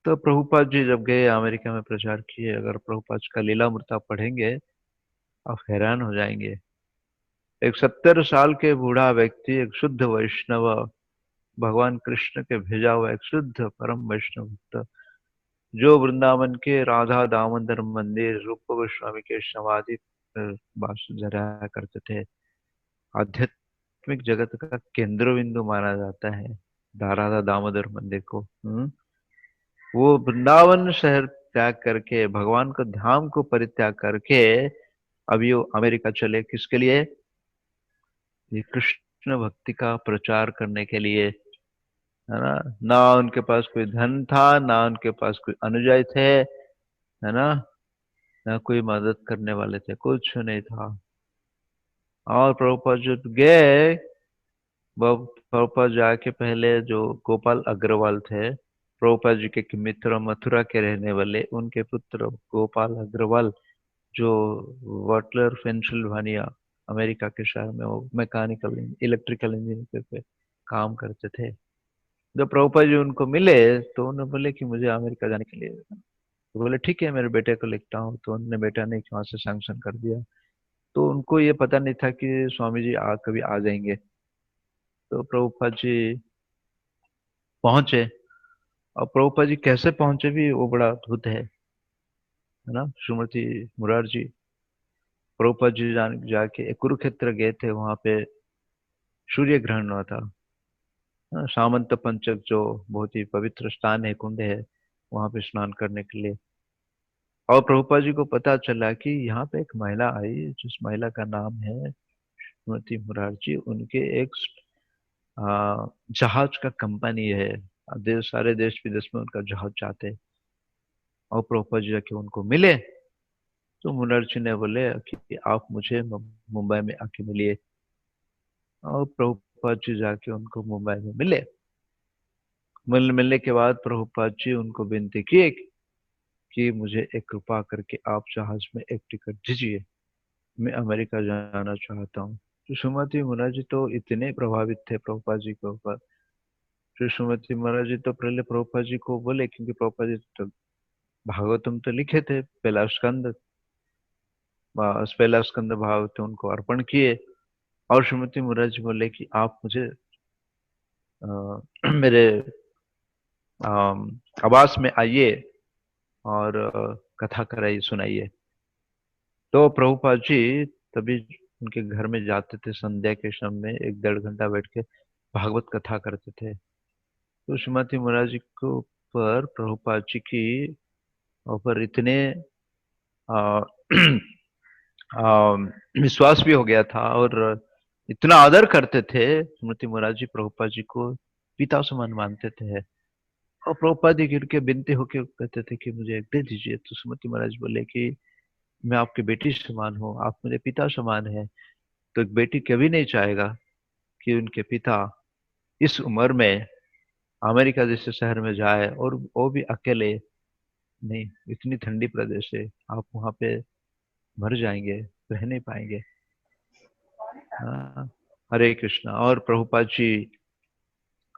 तो प्रभुपाद जी जब गए अमेरिका में प्रचार किए, अगर प्रभुपाद का लीलामृत आप पढ़ेंगे, आप हैरान हो जाएंगे। एक 70 साल के बूढ़ा व्यक्ति, एक शुद्ध वैष्णव, भगवान कृष्ण के भेजा हुआ एक शुद्ध परम वैष्णव भक्त, जो वृंदावन के राधा दामोदर मंदिर रूप गोस्वामी के समाधि पर वास जरा करते थे, आध्यात्मिक जगत का केंद्र बिंदु माना जाता है राधा दामोदर मंदिर को। वो वृंदावन शहर त्याग करके, भगवान को धाम को परित्याग करके अभी वो अमेरिका चले, किसके लिए? ये कृष्ण भक्ति का प्रचार करने के लिए, है ना। ना उनके पास कोई धन था, ना उनके पास कोई अनुयायी थे, है ना, ना कोई मदद करने वाले थे, कुछ नहीं था। और प्रभुपाद जो गए, वो प्रभुपाद जाके पहले जो गोपाल अग्रवाल थे, प्रभुपाद जी के मित्र, मथुरा के रहने वाले, उनके पुत्र गोपाल अग्रवाल, जो वटलर पेंसिल्वानिया अमेरिका के शहर में वो मैकेनिकल इलेक्ट्रिकल इंजीनियर पे काम करते थे। जब प्रभुपाद जी उनको मिले तो उन्होंने बोले कि मुझे अमेरिका जाने के लिए, तो बोले ठीक है, मेरे बेटे को लिखता हूँ। तो उन्होंने बेटा ने वहां से सैंक्शन कर दिया। तो उनको ये पता नहीं था कि स्वामी जी कभी आ जाएंगे। तो प्रभुपाद जी पहुंचे, और प्रभुपाद जी कैसे पहुंचे भी वो बड़ा अद्भुत है ना। श्रीमती मुरारजी, प्रभुपाद जी जाके कुरुक्षेत्र गए थे, वहां पे सूर्य ग्रहण हुआ था। हाँ, सामंत पंचक जो बहुत ही पवित्र स्थान है, कुंड है, वहां पे स्नान करने के लिए। और प्रभुपाद जी को पता चला कि यहाँ पे एक महिला आई, जिस महिला का नाम है श्रीमती मुरारजी। उनके एक जहाज का कंपनी है, सारे देश विदेश में उनका जहाज जाते हैं। और प्रभुपाद जी जाके उनको मिले, तो मुरारजी ने बोले कि आप मुझे मुंबई में आके मिलिए। और प्रभुपाद जी जाके उनको मुंबई में मिले। मिलने के बाद प्रभुपाद जी उनको विनती किए कि मुझे एक कृपा करके आप जहाज में एक टिकट दीजिए, मैं अमेरिका जाना चाहता हूँ। तो सुमति महाराज जी तो इतने प्रभावित थे प्रभुपाद जी के ऊपर। फिर सुमति महाराज जी तो पहले प्रभुपाद जी को बोले, क्योंकि प्रभुपाद जी तो भागवतम तो लिखे थे, पहला स्कंद भागवतम उनको अर्पण किए। और सुमति महाराज जी बोले कि आप मुझे मेरे आवास में आइए और कथा कराइए, सुनाइए। तो प्रभुपाद जी तभी उनके घर में जाते थे, संध्या के समय में 1-1.5 घंटा बैठ के भागवत कथा करते थे। तो श्रीमती महाराज जी को पर प्रभुपाद जी की ऊपर इतने आ, आ, विश्वास भी हो गया था, और इतना आदर करते थे। श्रीमती महाराज जी प्रभुपाद जी को पिता समान मानते थे। और प्रभुपाद जी गिर के विनती होके कहते थे कि मुझे एक दे दीजिए। तो सुमति महाराज बोले कि मैं आपकी बेटी समान हूँ, आप मेरे पिता समान हैं। तो एक बेटी कभी नहीं चाहेगा कि उनके पिता इस उम्र में अमेरिका जैसे शहर में जाए, और वो भी अकेले। नहीं, इतनी ठंडी प्रदेश है, आप वहां पे मर जाएंगे, रह नहीं पाएंगे। हाँ। हरे कृष्णा। और प्रभुपाद जी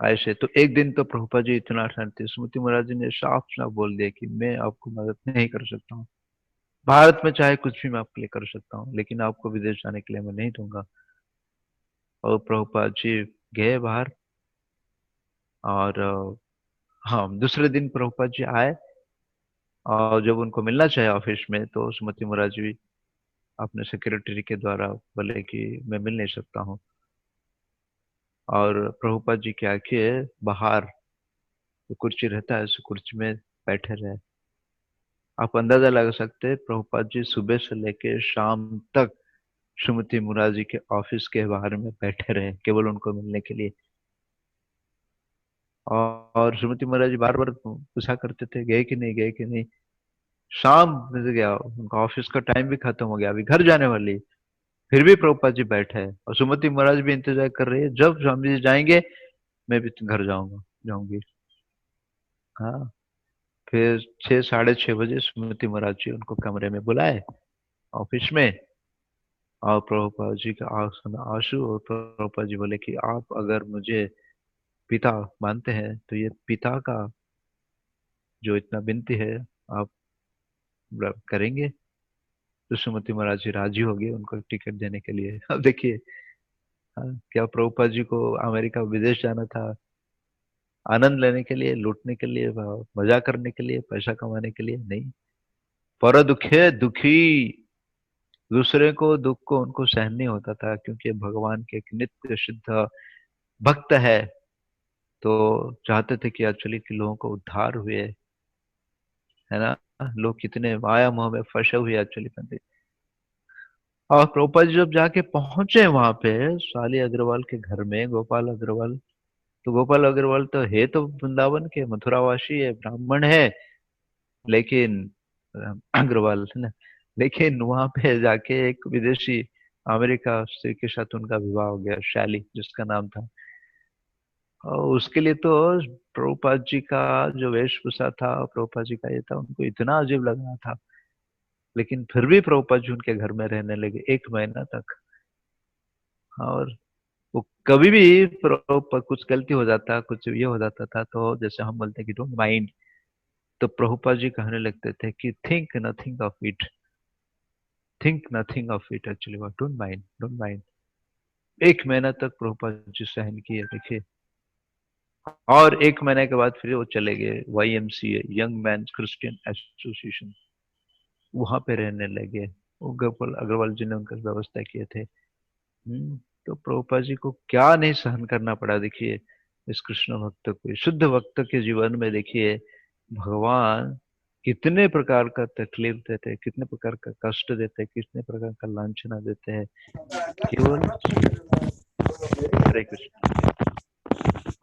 ऐसे तो एक दिन तो प्रभुपाद जी इतना ठंड थे, स्मृति महाराज जी ने साफ साफ बोल दिया कि मैं आपको मदद नहीं कर सकता हूँ। भारत में चाहे कुछ भी मैं आपके लिए कर सकता हूँ, लेकिन आपको विदेश जाने के लिए मैं नहीं दूंगा। और प्रभुपाद जी गए बाहर। और हाँ, दूसरे दिन प्रभुपाद जी आए, और जब उनको मिलना चाहे ऑफिस में, तो सुमति महाराज जी अपने सेक्रेटरी के द्वारा बोले कि मैं मिल नहीं सकता हूँ। और प्रभुपाद जी क्या किए, बाहर जो कुर्सी रहता है, उस कुर्सी में बैठे रहे। आप अंदाजा लगा सकते हैं, प्रभुपाद जी सुबह से लेके शाम तक सुमति महाराज जी के ऑफिस के बाहर में बैठे रहे, केवल उनको मिलने के लिए। और सुमति महाराज जी बार बार पूछा करते थे, गए कि नहीं, गए कि नहीं। शाम बज गया, उनका ऑफिस का टाइम भी खत्म हो गया, अभी घर जाने वाली, फिर भी प्रभुपाद जी बैठे हैं। और सुमति महाराज भी इंतजार कर रही है, जब स्वामी जी जाएंगे मैं भी घर जाऊंगा, जाऊंगी। हाँ। फिर 6, 6:30 बजे सुमति महाराज जी उनको कमरे में बुलाए ऑफिस में। और प्रभुपाद जी का आंसू, और प्रभुपाद जी बोले कि आप अगर मुझे पिता मानते हैं, तो ये पिता का जो इतना विनती है, आप करेंगे। तो सुमति महाराज जी राजी हो गए उनको टिकट देने के लिए। अब देखिए, हाँ, क्या प्रभुपाद जी को अमेरिका विदेश जाना था आनंद लेने के लिए, लूटने के लिए, मजा करने के लिए, पैसा कमाने के लिए? नहीं। पर दुखे दुखी, दूसरे को दुख को उनको सहन नहीं होता था, क्योंकि भगवान के एक नित्य शुद्ध भक्त है। तो चाहते थे कि एक्चुअली कि लोगों को उद्धार हुए, है ना। लोग कितने माया मोह में फंसे हुए एक्चुअली पंडित। और प्रभुपाद जी जब जाके पहुंचे वहां पे साली अग्रवाल के घर में, गोपाल अग्रवाल, तो गोपाल अग्रवाल तो है तो वृंदावन के मथुरावासी है, ब्राह्मण है। लेकिन अग्रवाल है ना, लेकिन वहां पे जाके एक विदेशी अमेरिका स्त्री के साथ उनका विवाह हो गया, शैली जिसका नाम था। और उसके लिए तो प्रभुपाद जी का जो वेशभूषा था, प्रभुपाद जी का ये था, उनको इतना अजीब लग रहा था। लेकिन फिर भी प्रभुपाद जी उनके घर में रहने लगे 1 महीना तक। और वो कभी भी कुछ गलती हो जाता, कुछ ये हो जाता था, तो जैसे हम बोलते हैं कि डोंट माइंड, तो प्रभुपाद जी कहने लगते थे कि think nothing of it, think nothing of it, actually don't mind, don't mind. 1 महीना तक प्रभुपाद जी सहन किए, देखिए। और 1 महीने के बाद फिर वो चले गए YMCA, young man Christian association, वहां पे रहने लगे। वो गोपाल अग्रवाल जी ने उनका व्यवस्था किए थे। तो प्रभुपाद जी को क्या नहीं सहन करना पड़ा, देखिए। इस कृष्ण भक्त को, शुद्ध भक्त के जीवन में देखिए, भगवान कितने प्रकार का तकलीफ देते हैं, कितने प्रकार का कष्ट देते हैं, कितने प्रकार का लांछना देते हैं। केवल हरे कृष्ण।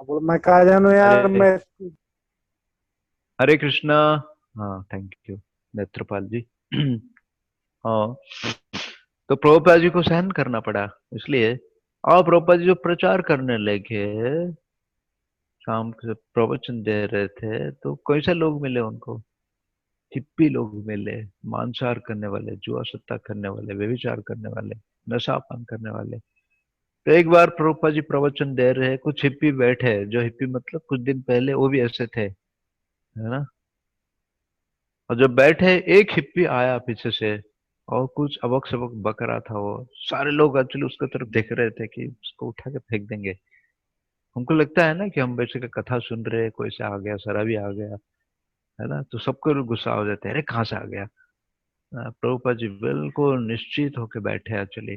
बोल मैं कहा जानू यार हरे मैं। हरे कृष्णा। हाँ, थैंक यू नेत्रपाल जी। हाँ, तो प्रभुपाद जी को सहन करना पड़ा इसलिए। और प्रभुपाद जी जो प्रचार करने लगे, शाम को प्रवचन दे रहे थे, तो कैसे लोग मिले उनको? हिप्पी लोग मिले, मांसाहार करने वाले, जुआ सट्टा करने वाले, व्यभिचार करने वाले, नशापान करने वाले। तो एक बार प्रभुपाद जी प्रवचन दे रहे हैं, कुछ हिप्पी बैठे, जो हिप्पी मतलब कुछ दिन पहले वो भी ऐसे थे, है ना। और जब बैठे, एक हिप्पी आया पीछे से और कुछ अबक सबक बक रहा था वो। सारे लोग एक्चुअली उसके तरफ देख रहे थे कि उसको उठा के फेंक देंगे। हमको लगता है ना कि हम बैठ के कथा सुन रहे हैं, कोई से आ गया, शराबी आ गया, है ना, तो सबको गुस्सा हो जाते हैं, अरे कहाँ से आ गया। प्रभुपाद जी बिल्कुल निश्चित होके बैठे एक्चुअली।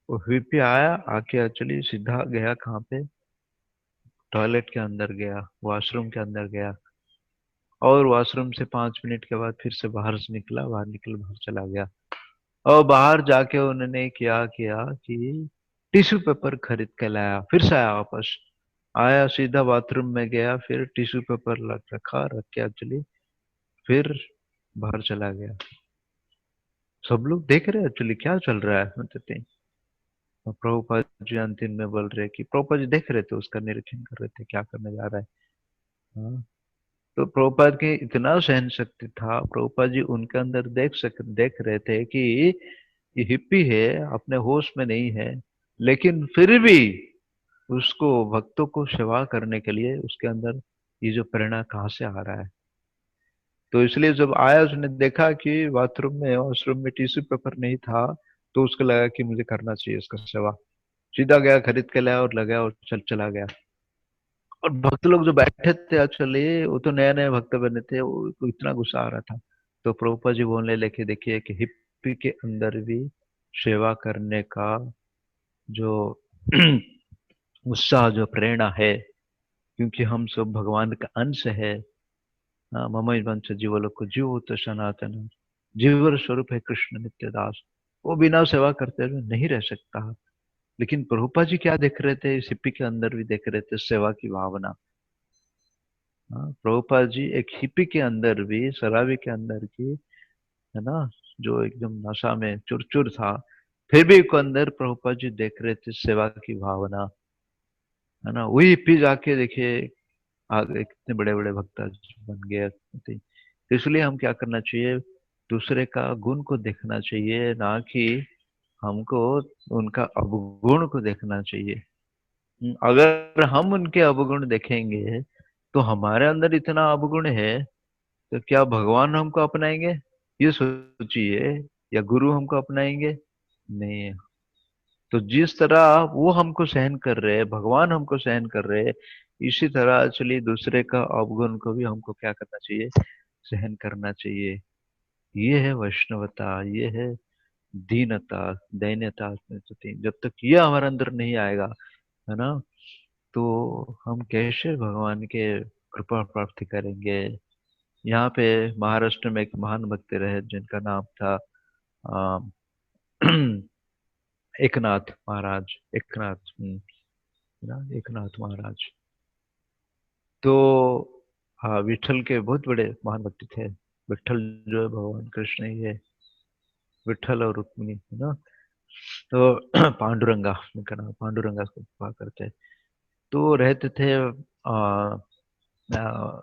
वो हिप्पी आया, आके एक्चुअली सीधा गया कहाँ पे, टॉयलेट के अंदर गया, वॉशरूम के अंदर गया। और वॉशरूम से 5 मिनट के बाद फिर से बाहर से निकला, बाहर निकल बाहर चला गया। और बाहर जाके उन्होंने क्या किया कि टिश्यू पेपर खरीद के लाया, फिर से आया वापस। आया, सीधा बाथरूम में गया, फिर टिश्यू पेपर रखा, रख के एक्चुअली फिर बाहर चला गया। सब लोग देख रहे हैं एक्चुअली क्या चल रहा है, मतलब। और प्रभुपाद जी अंतिम में बोल रहे कि प्रभुपाद जी देख रहे थे, उसका निरीक्षण कर रहे थे क्या करने जा रहा है। हाँ। तो प्रभुपाद की इतना सहन शक्ति था, प्रभुपाद जी उनके अंदर देख रहे थे कि ये हिप्पी है, अपने होश में नहीं है, लेकिन फिर भी उसको भक्तों को सेवा करने के लिए उसके अंदर ये जो प्रेरणा कहाँ से आ रहा है। तो इसलिए जब आया, उसने देखा कि बाथरूम में, वॉशरूम में टिश्यू पेपर नहीं था, तो उसको लगा कि मुझे करना चाहिए उसका सेवा। सीधा गया, खरीद के लाया और लगाया और चला गया। और भक्त लोग जो बैठे थे एक्चुअली, वो तो नए नए भक्त बने थे, वो इतना गुस्सा आ रहा था। तो प्रभुपा जी बोलने लेके देखिए कि हिप्पी के अंदर भी सेवा करने का जो उत्साह, जो प्रेरणा है, क्योंकि हम सब भगवान का अंश है। हाँ, मम वंश जीवलोक जीवोत सनातन, जीवर स्वरूप है कृष्ण नित्यदास। वो बिना सेवा करते हुए नहीं रह सकता। लेकिन प्रभुपा जी क्या देख रहे थे, इस हिप्पी के अंदर भी देख रहे थे सेवा की भावना। हाँ, प्रभुपाद जी एक हिप्पी के अंदर भी, शराबी के अंदर की, है ना, जो एकदम नशा में चुर चुर था, फिर भी को अंदर प्रभुपाद जी देख रहे थे सेवा की भावना, है ना। वही हिप्पी जाके देखिए आगे कितने बड़े बड़े भक्त बन गए। तो इसलिए हम क्या करना चाहिए, दूसरे का गुण को देखना चाहिए, ना कि हमको उनका अवगुण को देखना चाहिए। अगर हम उनके अवगुण देखेंगे, तो हमारे अंदर इतना अवगुण है, तो क्या भगवान हमको अपनाएंगे? ये सोचिए। या गुरु हमको अपनाएंगे? नहीं। तो जिस तरह वो हमको सहन कर रहे हैं, भगवान हमको सहन कर रहे हैं, इसी तरह चलिए दूसरे का अवगुण को भी हमको क्या करना चाहिए, सहन करना चाहिए। ये है वैष्णवता, ये है दीनता, दैन्यता। जब तक ये हमारे अंदर नहीं आएगा, है ना, तो हम कैसे भगवान के कृपा प्राप्ति करेंगे। यहाँ पे महाराष्ट्र में एक महान भक्त रहे जिनका नाम था अ, एकनाथ महाराज। एकनाथ, ना, एकनाथ महाराज। तो हाँ, विठल के बहुत बड़े महान भक्त थे। विठल जो है भगवान कृष्ण ही है, विठल और रुक्मिणी, है ना। तो पांडुरंगा, उनका नाम पांडुरंगा को कहा करते हैं। तो रहते थे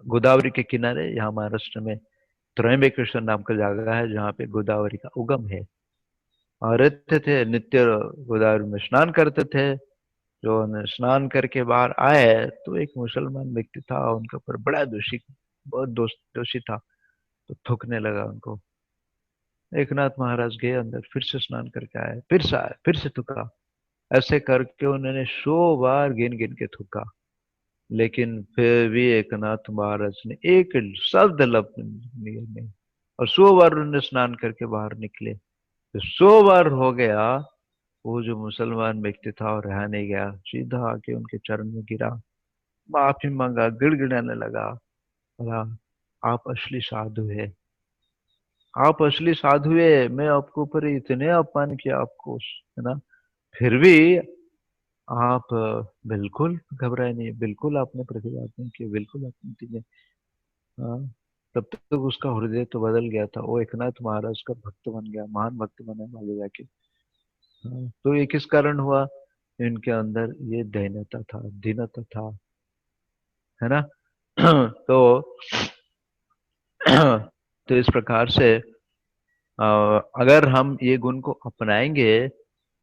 गोदावरी के किनारे, यहाँ महाराष्ट्र में त्रयंबकेश्वर नाम का जगह है, जहाँ पे गोदावरी का उगम है। और रहते थे नित्य, गोदावरी में स्नान करते थे। जो स्नान करके बाहर आए, तो एक मुसलमान व्यक्ति था, उनके ऊपर बड़ा दोषी, बहुत दोषी था। तो थूकने लगा उनको। एकनाथ महाराज गए अंदर, फिर से स्नान करके आए, फिर से आए, फिर से थूका। ऐसे करके उन्होंने 100 बार गिन गिन के थूका। लेकिन फिर भी एकनाथ महाराज ने एक शब्द लब नहीं। और 100 बार उन्होंने स्नान करके बाहर निकले, तो 100 बार हो गया। वो जो मुसलमान व्यक्ति था और रहा नहीं गया, सीधा आके उनके चरण में गिरा, माफी मांगा, गिड़गिड़ाने लगा, बोला आप असली साधु है, आप असली साधु है। मैं आपके ऊपर इतने अपमान किया आपको, है ना, फिर भी आप बिल्कुल घबराए नहीं, बिल्कुल आपने प्रतिवाद नहीं किया, बिल्कुल आपने दिए। हाँ, तब तक उसका हृदय तो बदल गया था, वो एकनाथ महाराज का भक्त बन गया, महान भक्त बने आगे जाके। हाँ, तो ये किस कारण हुआ? इनके अंदर ये दैन्यता था, दीनता था, है ना। तो तो इस प्रकार से अ, अगर हम ये गुण को अपनाएंगे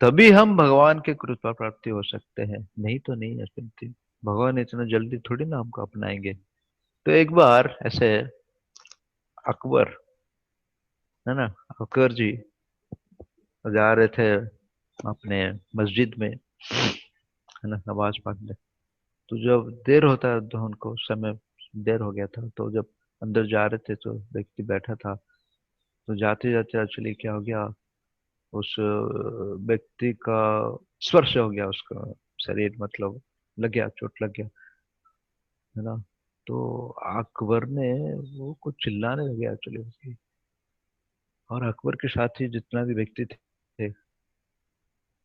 तभी हम भगवान के कृपा प्राप्ति हो सकते हैं, नहीं तो नहीं है सकती। भगवान इतना जल्दी थोड़ी ना हमको अपनाएंगे। तो एक बार ऐसे अकबर, है ना, अकबर जी जा रहे थे अपने मस्जिद में, है ना, नमाज पढ़ने। तो जब देर होता है तो उनको समय देर हो गया था, तो जब अंदर जा रहे थे तो व्यक्ति बैठा था। तो जाते जाते एक्चुअली क्या हो गया, उस व्यक्ति का स्पर्श हो गया, उसका शरीर मतलब लग गया, चोट लग गया, है ना। तो अकबर ने वो कुछ चिल्लाने लगे एक्चुअली उसकी, और अकबर के साथ ही जितना भी व्यक्ति थे,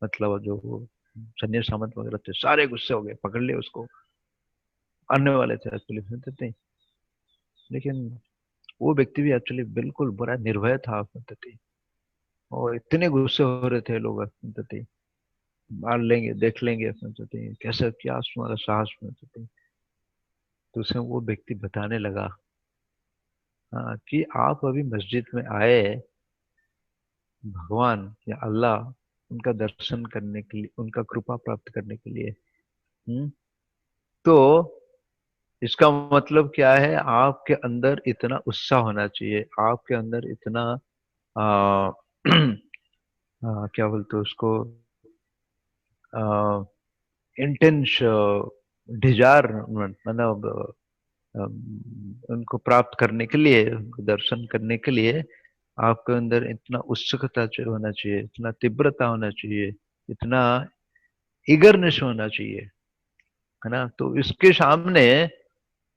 मतलब जो वो सैन्य सामंत वगैरह थे, सारे गुस्से हो गए, पकड़ लिए उसको, मारने वाले थे एक्चुअली, सुनते थे। लेकिन वो व्यक्ति भी एक्चुअली बिल्कुल बड़ा निर्भय था, सुनते थे। और इतने गुस्से हो रहे थे लोग, सुनते थे, मार लेंगे, देख लेंगे, सुनते थे, कैसे क्या तुम्हारा साहस, सुनते थे। तो उसे वो व्यक्ति बताने लगा, हाँ, कि आप अभी मस्जिद में आए भगवान या अल्लाह, उनका दर्शन करने के लिए, उनका कृपा प्राप्त करने के लिए। हम्म, तो इसका मतलब क्या है? आपके अंदर इतना उत्साह होना चाहिए, आपके अंदर इतना आ, क्या बोलते हैं उसको, इंटेंस डिजायर, मतलब उनको प्राप्त करने के लिए, उनको दर्शन करने के लिए आपके अंदर इतना उत्सुकता होना चाहिए, इतना तीव्रता होना चाहिए, इतना ईगरनेस होना चाहिए, है ना। तो इसके सामने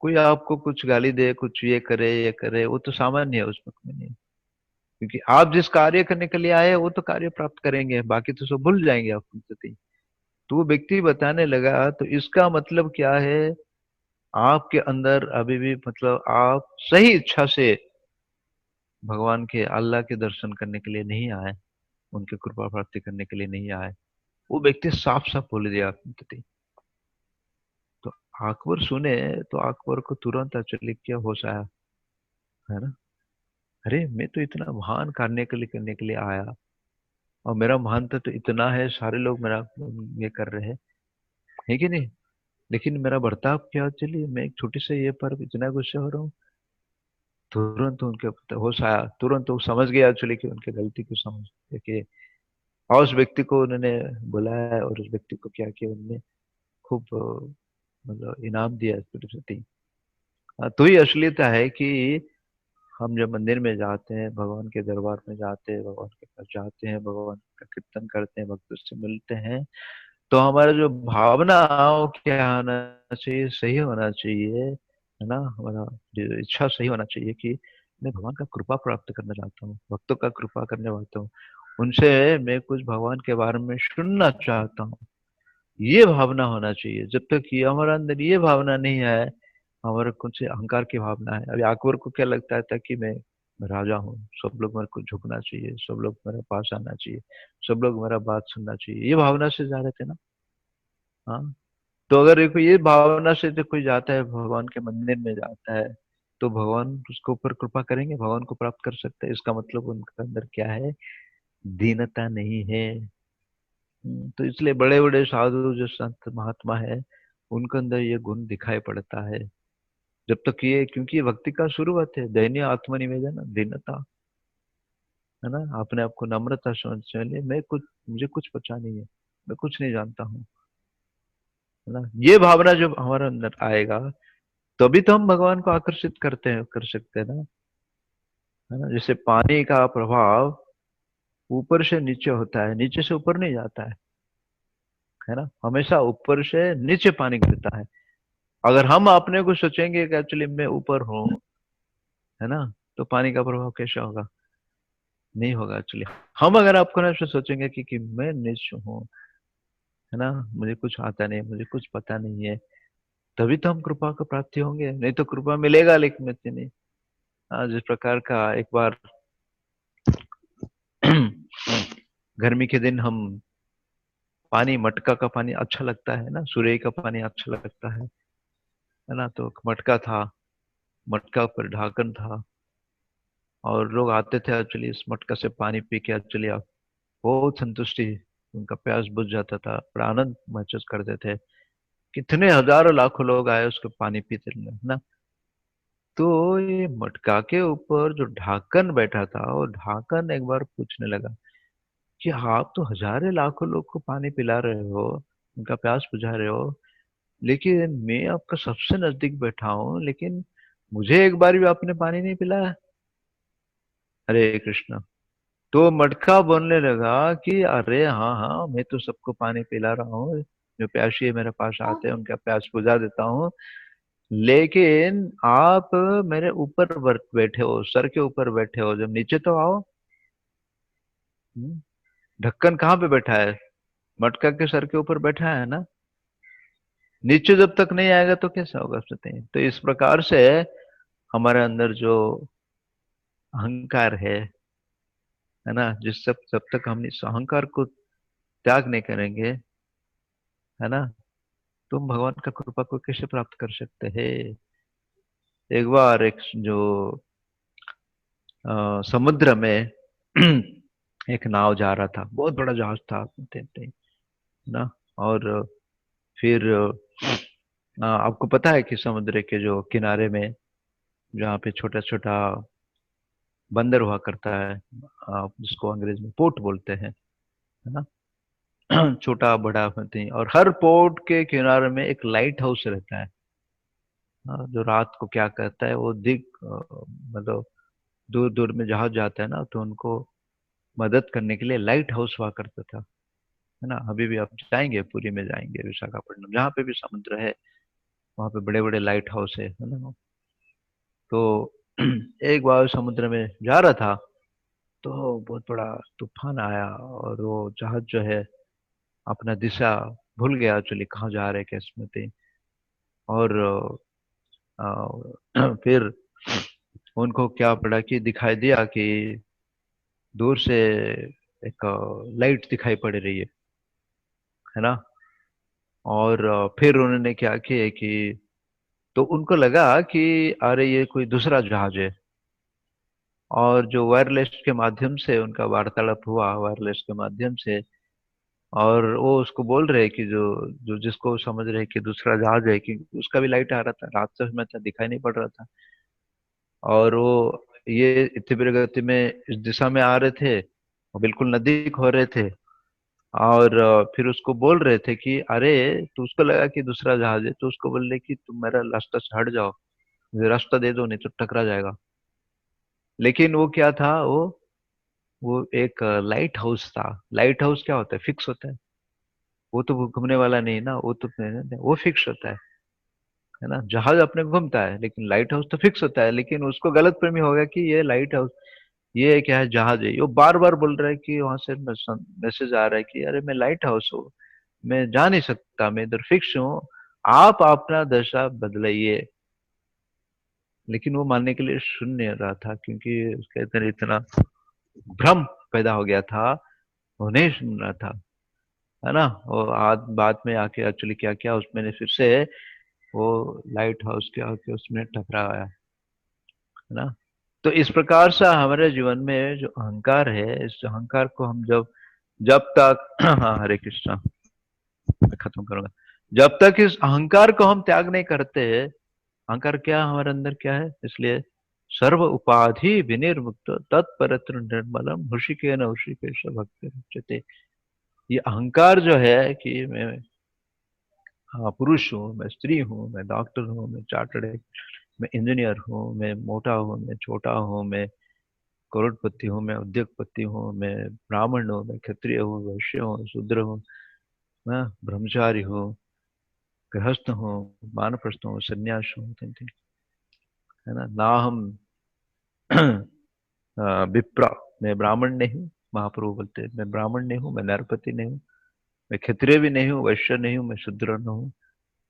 कोई आपको कुछ गाली दे, कुछ ये करे, वो तो सामान्य है, उसमें कोई नहीं। क्योंकि आप जिस कार्य करने के लिए आए वो तो कार्य प्राप्त करेंगे, बाकी तो सब भूल जाएंगे आप उनसे। तो वो व्यक्ति बताने लगा, तो इसका मतलब क्या है? आपके अंदर अभी भी मतलब आप सही इच्छा से भगवान के, अल्लाह के दर्शन करने के लिए नहीं आए, उनकी कृपा प्राप्ति करने के लिए नहीं आए। वो व्यक्ति साफ साफ बोल दिया कुंतती। तो अकबर सुने, तो अकबर को तुरंत एक्चुअली क्या होश आया, है ना। अरे मैं तो इतना महान करने के लिए आया, और मेरा महानता तो इतना है, सारे लोग मेरा ये कर रहे हैं, है कि नहीं। लेकिन मेरा बर्ताव क्या, चलिए मैं एक छोटी से ये पर इतना गुस्सा हो रहा हूँ। तुरंत उनके होश आया, तुरंत वो समझ गया एक्चुअली कि उनकी गलती को समझ के, और उस व्यक्ति को उन्होंने बुलाया, और उस व्यक्ति को क्या किया उन्होंने, खूब मतलब इनाम दिया सरस्वती। हाँ, तो ही असलियता है कि हम जब मंदिर में जाते हैं, भगवान के दरबार में जाते हैं, भगवान के पास जाते हैं, भगवान का कीर्तन करते हैं, भक्तों से मिलते हैं, तो हमारा जो भावना वो क्या होना चाहिए, सही होना चाहिए, है ना। हमारा जो इच्छा सही होना चाहिए कि मैं भगवान का कृपा प्राप्त करना चाहता हूँ, भक्तों का कृपा करने चाहता हूँ, उनसे मैं कुछ भगवान के बारे में सुनना चाहता हूँ। ये भावना होना चाहिए। जब तक ये हमारे अंदर ये भावना नहीं है, हमारे कुछ अहंकार की भावना है। अभी अकबर को क्या लगता था कि मैं राजा हूँ, सब लोग मेरे को झुकना चाहिए, सब लोग मेरे पास आना चाहिए, सब लोग मेरा बात सुनना चाहिए, ये भावना से जा रहे थे ना। हाँ, तो अगर देखो ये भावना से जो कोई जाता है, भगवान के मंदिर में जाता है, तो भगवान उसके ऊपर कृपा करेंगे, भगवान को प्राप्त कर सकते हैं। इसका मतलब उनके अंदर क्या है? दीनता नहीं है। तो इसलिए बड़े बड़े साधु जो संत महात्मा है, उनके अंदर ये गुण दिखाई पड़ता है। जब तक ये, क्योंकि ये भक्ति का शुरुआत है, दयनीय आत्मनिवेदन, दीनता, है ना, अपने आप को नम्रता समझ चलिए, मैं कुछ, मुझे कुछ पता नहीं है, मैं कुछ नहीं जानता हूँ, है ना। ये भावना जब हमारे अंदर आएगा तभी तो हम भगवान को आकर्षित करते हैं, कर सकते हैं ना, है ना। जैसे पानी का प्रभाव ऊपर से नीचे होता है, नीचे से ऊपर नहीं जाता है ना, हमेशा ऊपर से नीचे पानी गिरता है। अगर हम अपने को सोचेंगे कि एक्चुअली मैं ऊपर हूँ, है ना, तो पानी का प्रभाव कैसा होगा? नहीं होगा एक्चुअली। हम अगर आपको ना ऐसे सोचेंगे कि मैं नीच हूँ, है ना, मुझे कुछ आता नहीं, मुझे कुछ पता नहीं है, तभी तो हम कृपा को प्राप्ति होंगे, नहीं तो कृपा मिलेगा लेकिन इतनी नहीं। हाँ, जिस प्रकार का एक बार गर्मी के दिन हम पानी, मटका का पानी अच्छा लगता है ना, सूर्य का पानी अच्छा लगता है ना, तो मटका था, मटका पर ढाकन था, और लोग आते थे एक्चुअली इस मटका से पानी पी के एक्चुअली आप बहुत संतुष्टि, उनका प्यास बुझ जाता था, बड़ा आनंद महसूस करते थे। कितने हजारों लाखों लोग आए उसको पानी पीते रहे, है ना। तो ये मटका के ऊपर जो ढाकन बैठा था, वो ढाकन एक बार पूछने लगा कि आप तो हजारों लाखों लोग को पानी पिला रहे हो, उनका प्यास बुझा रहे हो, लेकिन मैं आपका सबसे नजदीक बैठा हूँ, लेकिन मुझे एक बार भी आपने पानी नहीं पिलाया। हरे कृष्णा। तो मटका बोलने लगा कि अरे हाँ हाँ, मैं तो सबको पानी पिला रहा हूँ, जो प्यासी है मेरे पास आते हैं उनका प्यास बुझा देता हूँ, लेकिन आप मेरे ऊपर बैठे हो, सर के ऊपर बैठे हो, जब नीचे तो आओ। हम्म, ढक्कन कहाँ पे बैठा है? मटका के सर के ऊपर बैठा है ना, नीचे जब तक नहीं आएगा तो कैसा होगा सोचते हैं। तो इस प्रकार से हमारे अंदर जो अहंकार है ना, जिस सब जब तक हम इस अहंकार को त्याग नहीं करेंगे, है ना, तुम भगवान का कृपा को कैसे प्राप्त कर सकते हैं? एक बार एक जो समुद्र में एक नाव जा रहा था, बहुत बड़ा जहाज था, थे ना, और फिर आपको पता है कि समुद्र के जो किनारे में, जहाँ पे छोटा छोटा बंदर हुआ करता है, जिसको अंग्रेज में पोर्ट बोलते हैं, है ना, छोटा बड़ा होते हैं, और हर पोर्ट के किनारे में एक लाइट हाउस रहता है। जो रात को क्या करता है, वो मतलब दूर दूर में जहाज जाता है ना, तो उनको मदद करने के लिए लाइट हाउस हुआ करता था, है ना। अभी भी आप जाएंगे, पुरी में जाएंगे, विशाखापट्टनम, जहाँ पे भी समुद्र है, वहाँ पे बड़े बड़े लाइट हाउस है ना। तो एक बार समुद्र में जा रहा था, तो बहुत बड़ा तूफान आया, और वो जहाज जो है अपना दिशा भूल गया एक्चुअली, कहाँ जा रहे कैसे में थे। और फिर उनको क्या पड़ा कि दिखाई दिया कि दूर से एक लाइट दिखाई पड़ रही है ना। और फिर उन्होंने क्या किया कि, तो उनको लगा कि अरे ये कोई दूसरा जहाज है, और जो वायरलेस के माध्यम से उनका वार्तालाप हुआ, वायरलेस के माध्यम से, और वो उसको बोल रहे कि जो जो जिसको समझ रहे कि दूसरा जहाज है, कि उसका भी लाइट आ रहा था, रात से में था, दिखाई नहीं पड़ रहा था, और वो ये इतनी गति में इस दिशा में आ रहे थे, और बिल्कुल नजदीक हो रहे थे, और फिर उसको बोल रहे थे कि अरे, तो उसको लगा कि दूसरा जहाज है, तो उसको बोल रहे कि तुम मेरा रास्ता से हट जाओ, मुझे रास्ता दे दो, नहीं तो टकरा जाएगा। लेकिन वो क्या था, वो एक लाइट हाउस था। लाइट हाउस क्या होता है? फिक्स होता है, वो तो घूमने वाला नहीं ना, वो तो वो फिक्स होता है ना। जहाज अपने घूमता है, लेकिन लाइट हाउस तो फिक्स होता है। लेकिन उसको गलत फहमी हो गया कि ये लाइट हाउस, ये क्या है, जहाज है। ये बार बार बोल रहा है कि वहां से मैसेज आ रहा है कि अरे मैं लाइट हाउस हूँ, मैं जा नहीं सकता, मैं इधर फिक्स हूँ, आप अपना दशा बदलाइए। लेकिन वो मानने के लिए सुन नहीं रहा था, क्योंकि उसके अंदर इतना भ्रम पैदा हो गया था, वो नहीं सुन रहा था, है ना। और आज बाद में आके एक्चुअली क्या किया, उसमें ने फिर से वो लाइट हाउस के आके उसमें टकराया, है ना। तो इस प्रकार से हमारे जीवन में जो अहंकार है, इस अहंकार को हम जब जब तक हाँ, हरे कृष्णा, मैं खत्म करूंगा। जब तक इस अहंकार को हम त्याग नहीं करते, अहंकार क्या हमारे अंदर क्या है, इसलिए सर्व उपाधि विनिर्मुक्त तत्परत्र निर्मलम हृषिकेन हृषिकेश भक्ति रच्यते। ये अहंकार जो है कि मैं, हाँ, पुरुष हूँ, मैं स्त्री हूँ, मैं डॉक्टर हूँ, मैं चार्टर्ड, मैं इंजीनियर हूँ, मैं मोटा हूँ, मैं छोटा हूँ, मैं करोड़पति हूँ, मैं उद्योगपति हूँ, मैं ब्राह्मण हूँ, मैं क्षत्रिय हूँ, वैश्य हूँ, शूद्र हूँ, मैं ब्रह्मचारी हूँ, गृहस्थ हूँ, वानप्रस्थ हूँ, सन्यास हूँ, है ना। ना हम विप्रा, मैं ब्राह्मण नहीं हूँ। महाप्रभु बोलते हैं मैं ब्राह्मण नहीं हूँ, मैं नरपति नहीं हूँ, मैं क्षत्रिय भी नहीं हूँ, वैश्य नहीं हूँ, मैं शूद्र नहीं हूँ,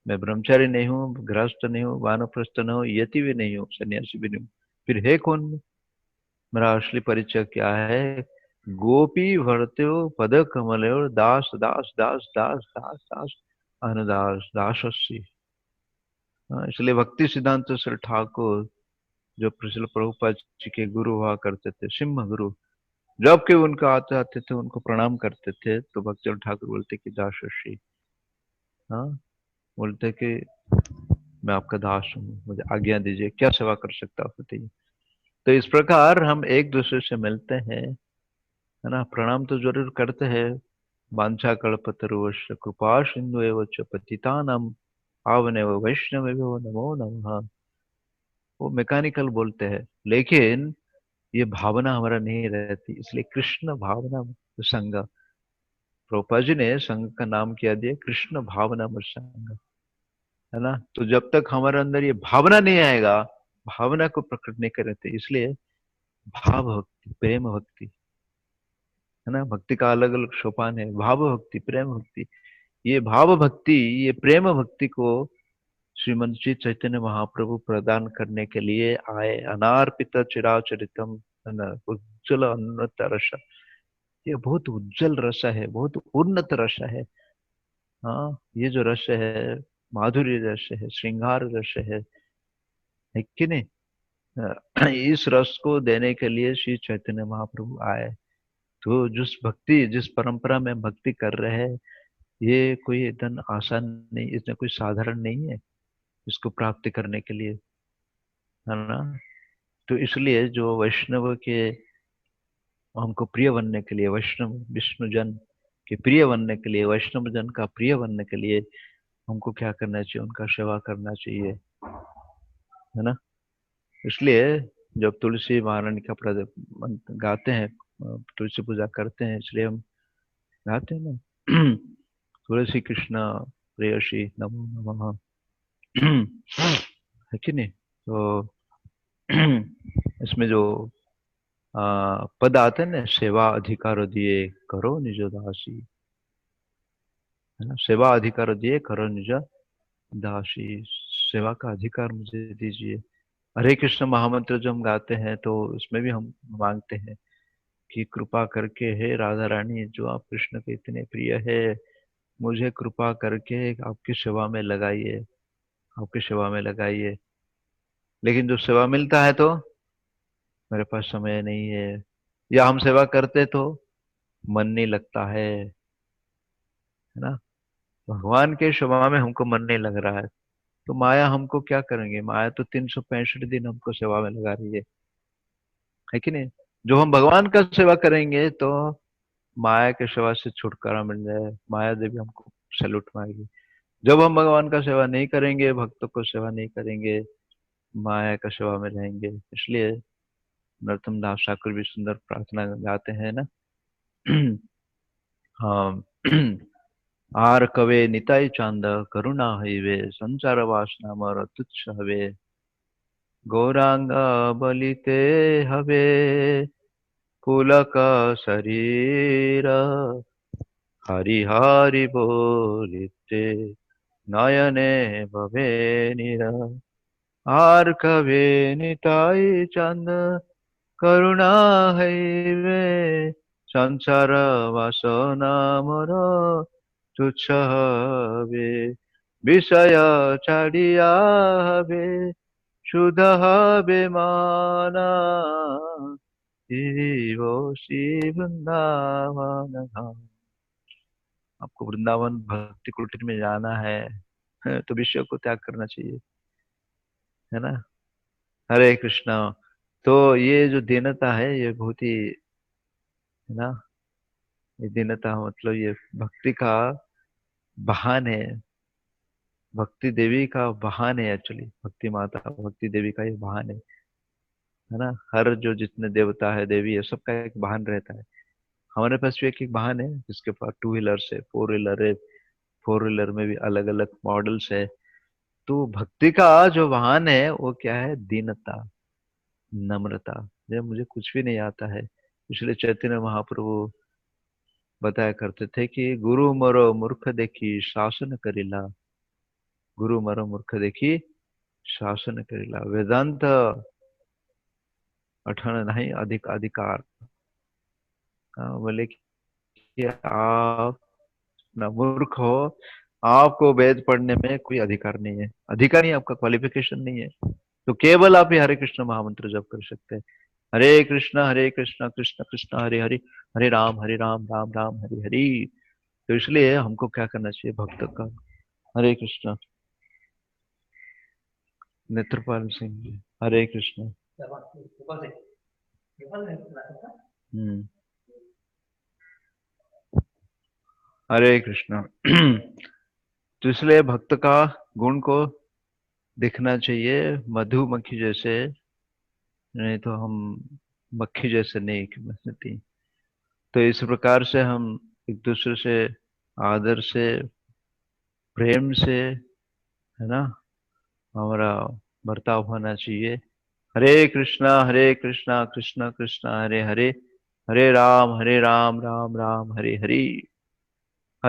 मैं ब्रह्मचारी नहीं हूँ, गृहस्थ नहीं हूँ, वानप्रस्थ नहीं हूँ, यति भी नहीं हूँ, सन्यासी भी नहीं हूँ। फिर है कौन मैं? मेरा असली परिचय क्या है? गोपी भरत्यो पद कमल दास दास दास दास दास दास अनुदास दासस्सी। हाँ, इसलिए भक्ति सिद्धांत श्री ठाकुर जो श्रील प्रभुपाद जी के गुरु हुआ करते थे, सिंह गुरु, जब के उनका आते आते थे उनको प्रणाम करते थे तो भक्ति ठाकुर बोलते कि दासश्री। हाँ, बोलते कि मैं आपका दास हूँ, मुझे आज्ञा दीजिए, क्या सेवा कर सकता हूँ बताइए। तो इस प्रकार हम एक दूसरे से मिलते हैं, है ना, प्रणाम तो जरूर करते हैं। वांछा कल्पतरुश्च कृपा सिंधु एव च पतितानां पावनेव वैष्णवेभ्यो नमो नमः। वो मैकेनिकल बोलते हैं, लेकिन ये भावना हमारा नहीं रहती, इसलिए कृष्ण भावना संग, प्रभुपाद जी ने संघ का नाम क्या दिया, कृष्ण भावना संग, है ना। तो जब तक हमारे अंदर ये भावना नहीं आएगा, भावना को प्रकट नहीं करते, इसलिए भाव भक्ति, प्रेम भक्ति, है ना। भक्ति का अलग अलग सोपान है, भाव भक्ति, प्रेम भक्ति। ये भाव भक्ति, ये प्रेम भक्ति को श्रीमंत श्री चैतन्य महाप्रभु प्रदान करने के लिए आए। अनार्पित चिराचरितम, है ना, उज्जवल उन्नत रस। ये बहुत उज्जवल रस है, बहुत उन्नत रस है। हाँ, ये जो रस है, माधुर्य रस है, श्रृंगार रस है कि नहीं। इस रस को देने के लिए श्री चैतन्य महाप्रभु आए। तो जिस भक्ति, जिस परंपरा में भक्ति कर रहे हैं, ये कोई इतना आसान नहीं, इसमें कोई साधारण नहीं है इसको प्राप्त करने के लिए, है ना। तो इसलिए जो वैष्णव के, हमको प्रिय बनने के लिए, वैष्णव विष्णु जन के प्रिय बनने के लिए, वैष्णव जन का प्रिय बनने के लिए हमको क्या करना चाहिए, उनका सेवा करना चाहिए, है ना। इसलिए जब तुलसी महारानी का गाते हैं, तुलसी पूजा करते हैं, इसलिए हम गाते हैं ना, तुलसी कृष्ण प्रेयसी नमो नमः, है कि नहीं। तो इसमें जो पद आते हैं ना, सेवा अधिकार दिए करो निज दासी, है ना, सेवा अधिकार दिए करो निज दासी, सेवा का अधिकार मुझे दीजिए। हरे कृष्ण महामंत्र जो हम गाते हैं तो उसमें भी हम मांगते हैं कि कृपा करके हे राधा रानी, जो आप कृष्ण के इतने प्रिय है, मुझे कृपा करके आपकी सेवा में लगाइए, आपकी सेवा में लगाइए। लेकिन जो सेवा मिलता है तो मेरे पास समय नहीं है, या हम सेवा करते तो मन नहीं लगता है ना। भगवान के सेवा में हमको मन नहीं लग रहा है, तो माया हमको क्या करेंगे, माया तो 365 दिन हमको सेवा में लगा रही है कि नहीं। जो हम भगवान का सेवा करेंगे तो माया के सेवा से छुटकारा मिल जाए, माया देवी हमको सैल्यूट मारेगी। जब हम भगवान का सेवा नहीं करेंगे, भक्तों को सेवा नहीं करेंगे, माया का सेवा में रहेंगे। इसलिए नरोत्तम दास ठाकुर भी सुंदर प्रार्थना गाते हैं ना। हाँ, आर कवे निताई चांद करुणा हईवे, संसार वासना मर तुच्छ हवे, गौरांग बलिते हवे, पुलक शरीर, हरि हरि बोलिते नयने भवे निरा। आर कवे निताई चांद करुणा हईवे, संसार वासना मोर तुच्छ हवे, বিষয় ছাড়িয়া হবে শুদ্ধ হবে মানা, জীব श्री वृंदावन धाम। आपको वृंदावन भक्ति कुटीर में जाना है, तो विषय को त्याग करना चाहिए, है ना। हरे कृष्णा। तो ये जो दीनता है ये बहुत ही, है ना, ये दीनता मतलब ये भक्ति का बहान है, भक्ति देवी का बहान है एक्चुअली, भक्ति माता भक्ति देवी का ये बहान है ना। हर जो जितने देवता है देवी है, सबका एक वाहन रहता है। हमारे पास भी एक एक वाहन है, जिसके पास टू व्हीलर्स है, फोर व्हीलर है, फोर व्हीलर में भी अलग अलग मॉडल्स है। तो भक्ति का जो वाहन है वो क्या है, दीनता, नम्रता, ये मुझे कुछ भी नहीं आता है। इसलिए चैतन्य महाप्रभु बताया करते थे कि गुरु मरो मूर्ख देखी शासन करिला, गुरु मरो मूर्ख देखी शासन करिला। वेदांत अठन नहीं अधिक अधिकार। बोले कि आप ना मूर्ख हो, आपको वेद पढ़ने में कोई अधिकार नहीं है, अधिकार नहीं, आपका क्वालिफिकेशन नहीं है। तो केवल आप ही हरे कृष्ण महामंत्र जप कर सकते हैं। हरे कृष्ण कृष्ण कृष्ण हरे हरे, हरे राम राम राम हरे हरे। तो इसलिए हमको क्या करना चाहिए भक्त का। हरे कृष्ण। नेत्रपाल सिंह जी, हरे कृष्ण। हम्म। हरे कृष्ण। तो इसलिए भक्त का गुण को दिखना चाहिए मधुमक्खी जैसे, नहीं तो हम मक्खी जैसे नहीं बनती। तो इस प्रकार से हम एक दूसरे से आदर से, प्रेम से, है ना, हमारा बर्ताव होना चाहिए। हरे कृष्णा कृष्ण कृष्ण हरे हरे, हरे राम राम राम हरे हरे।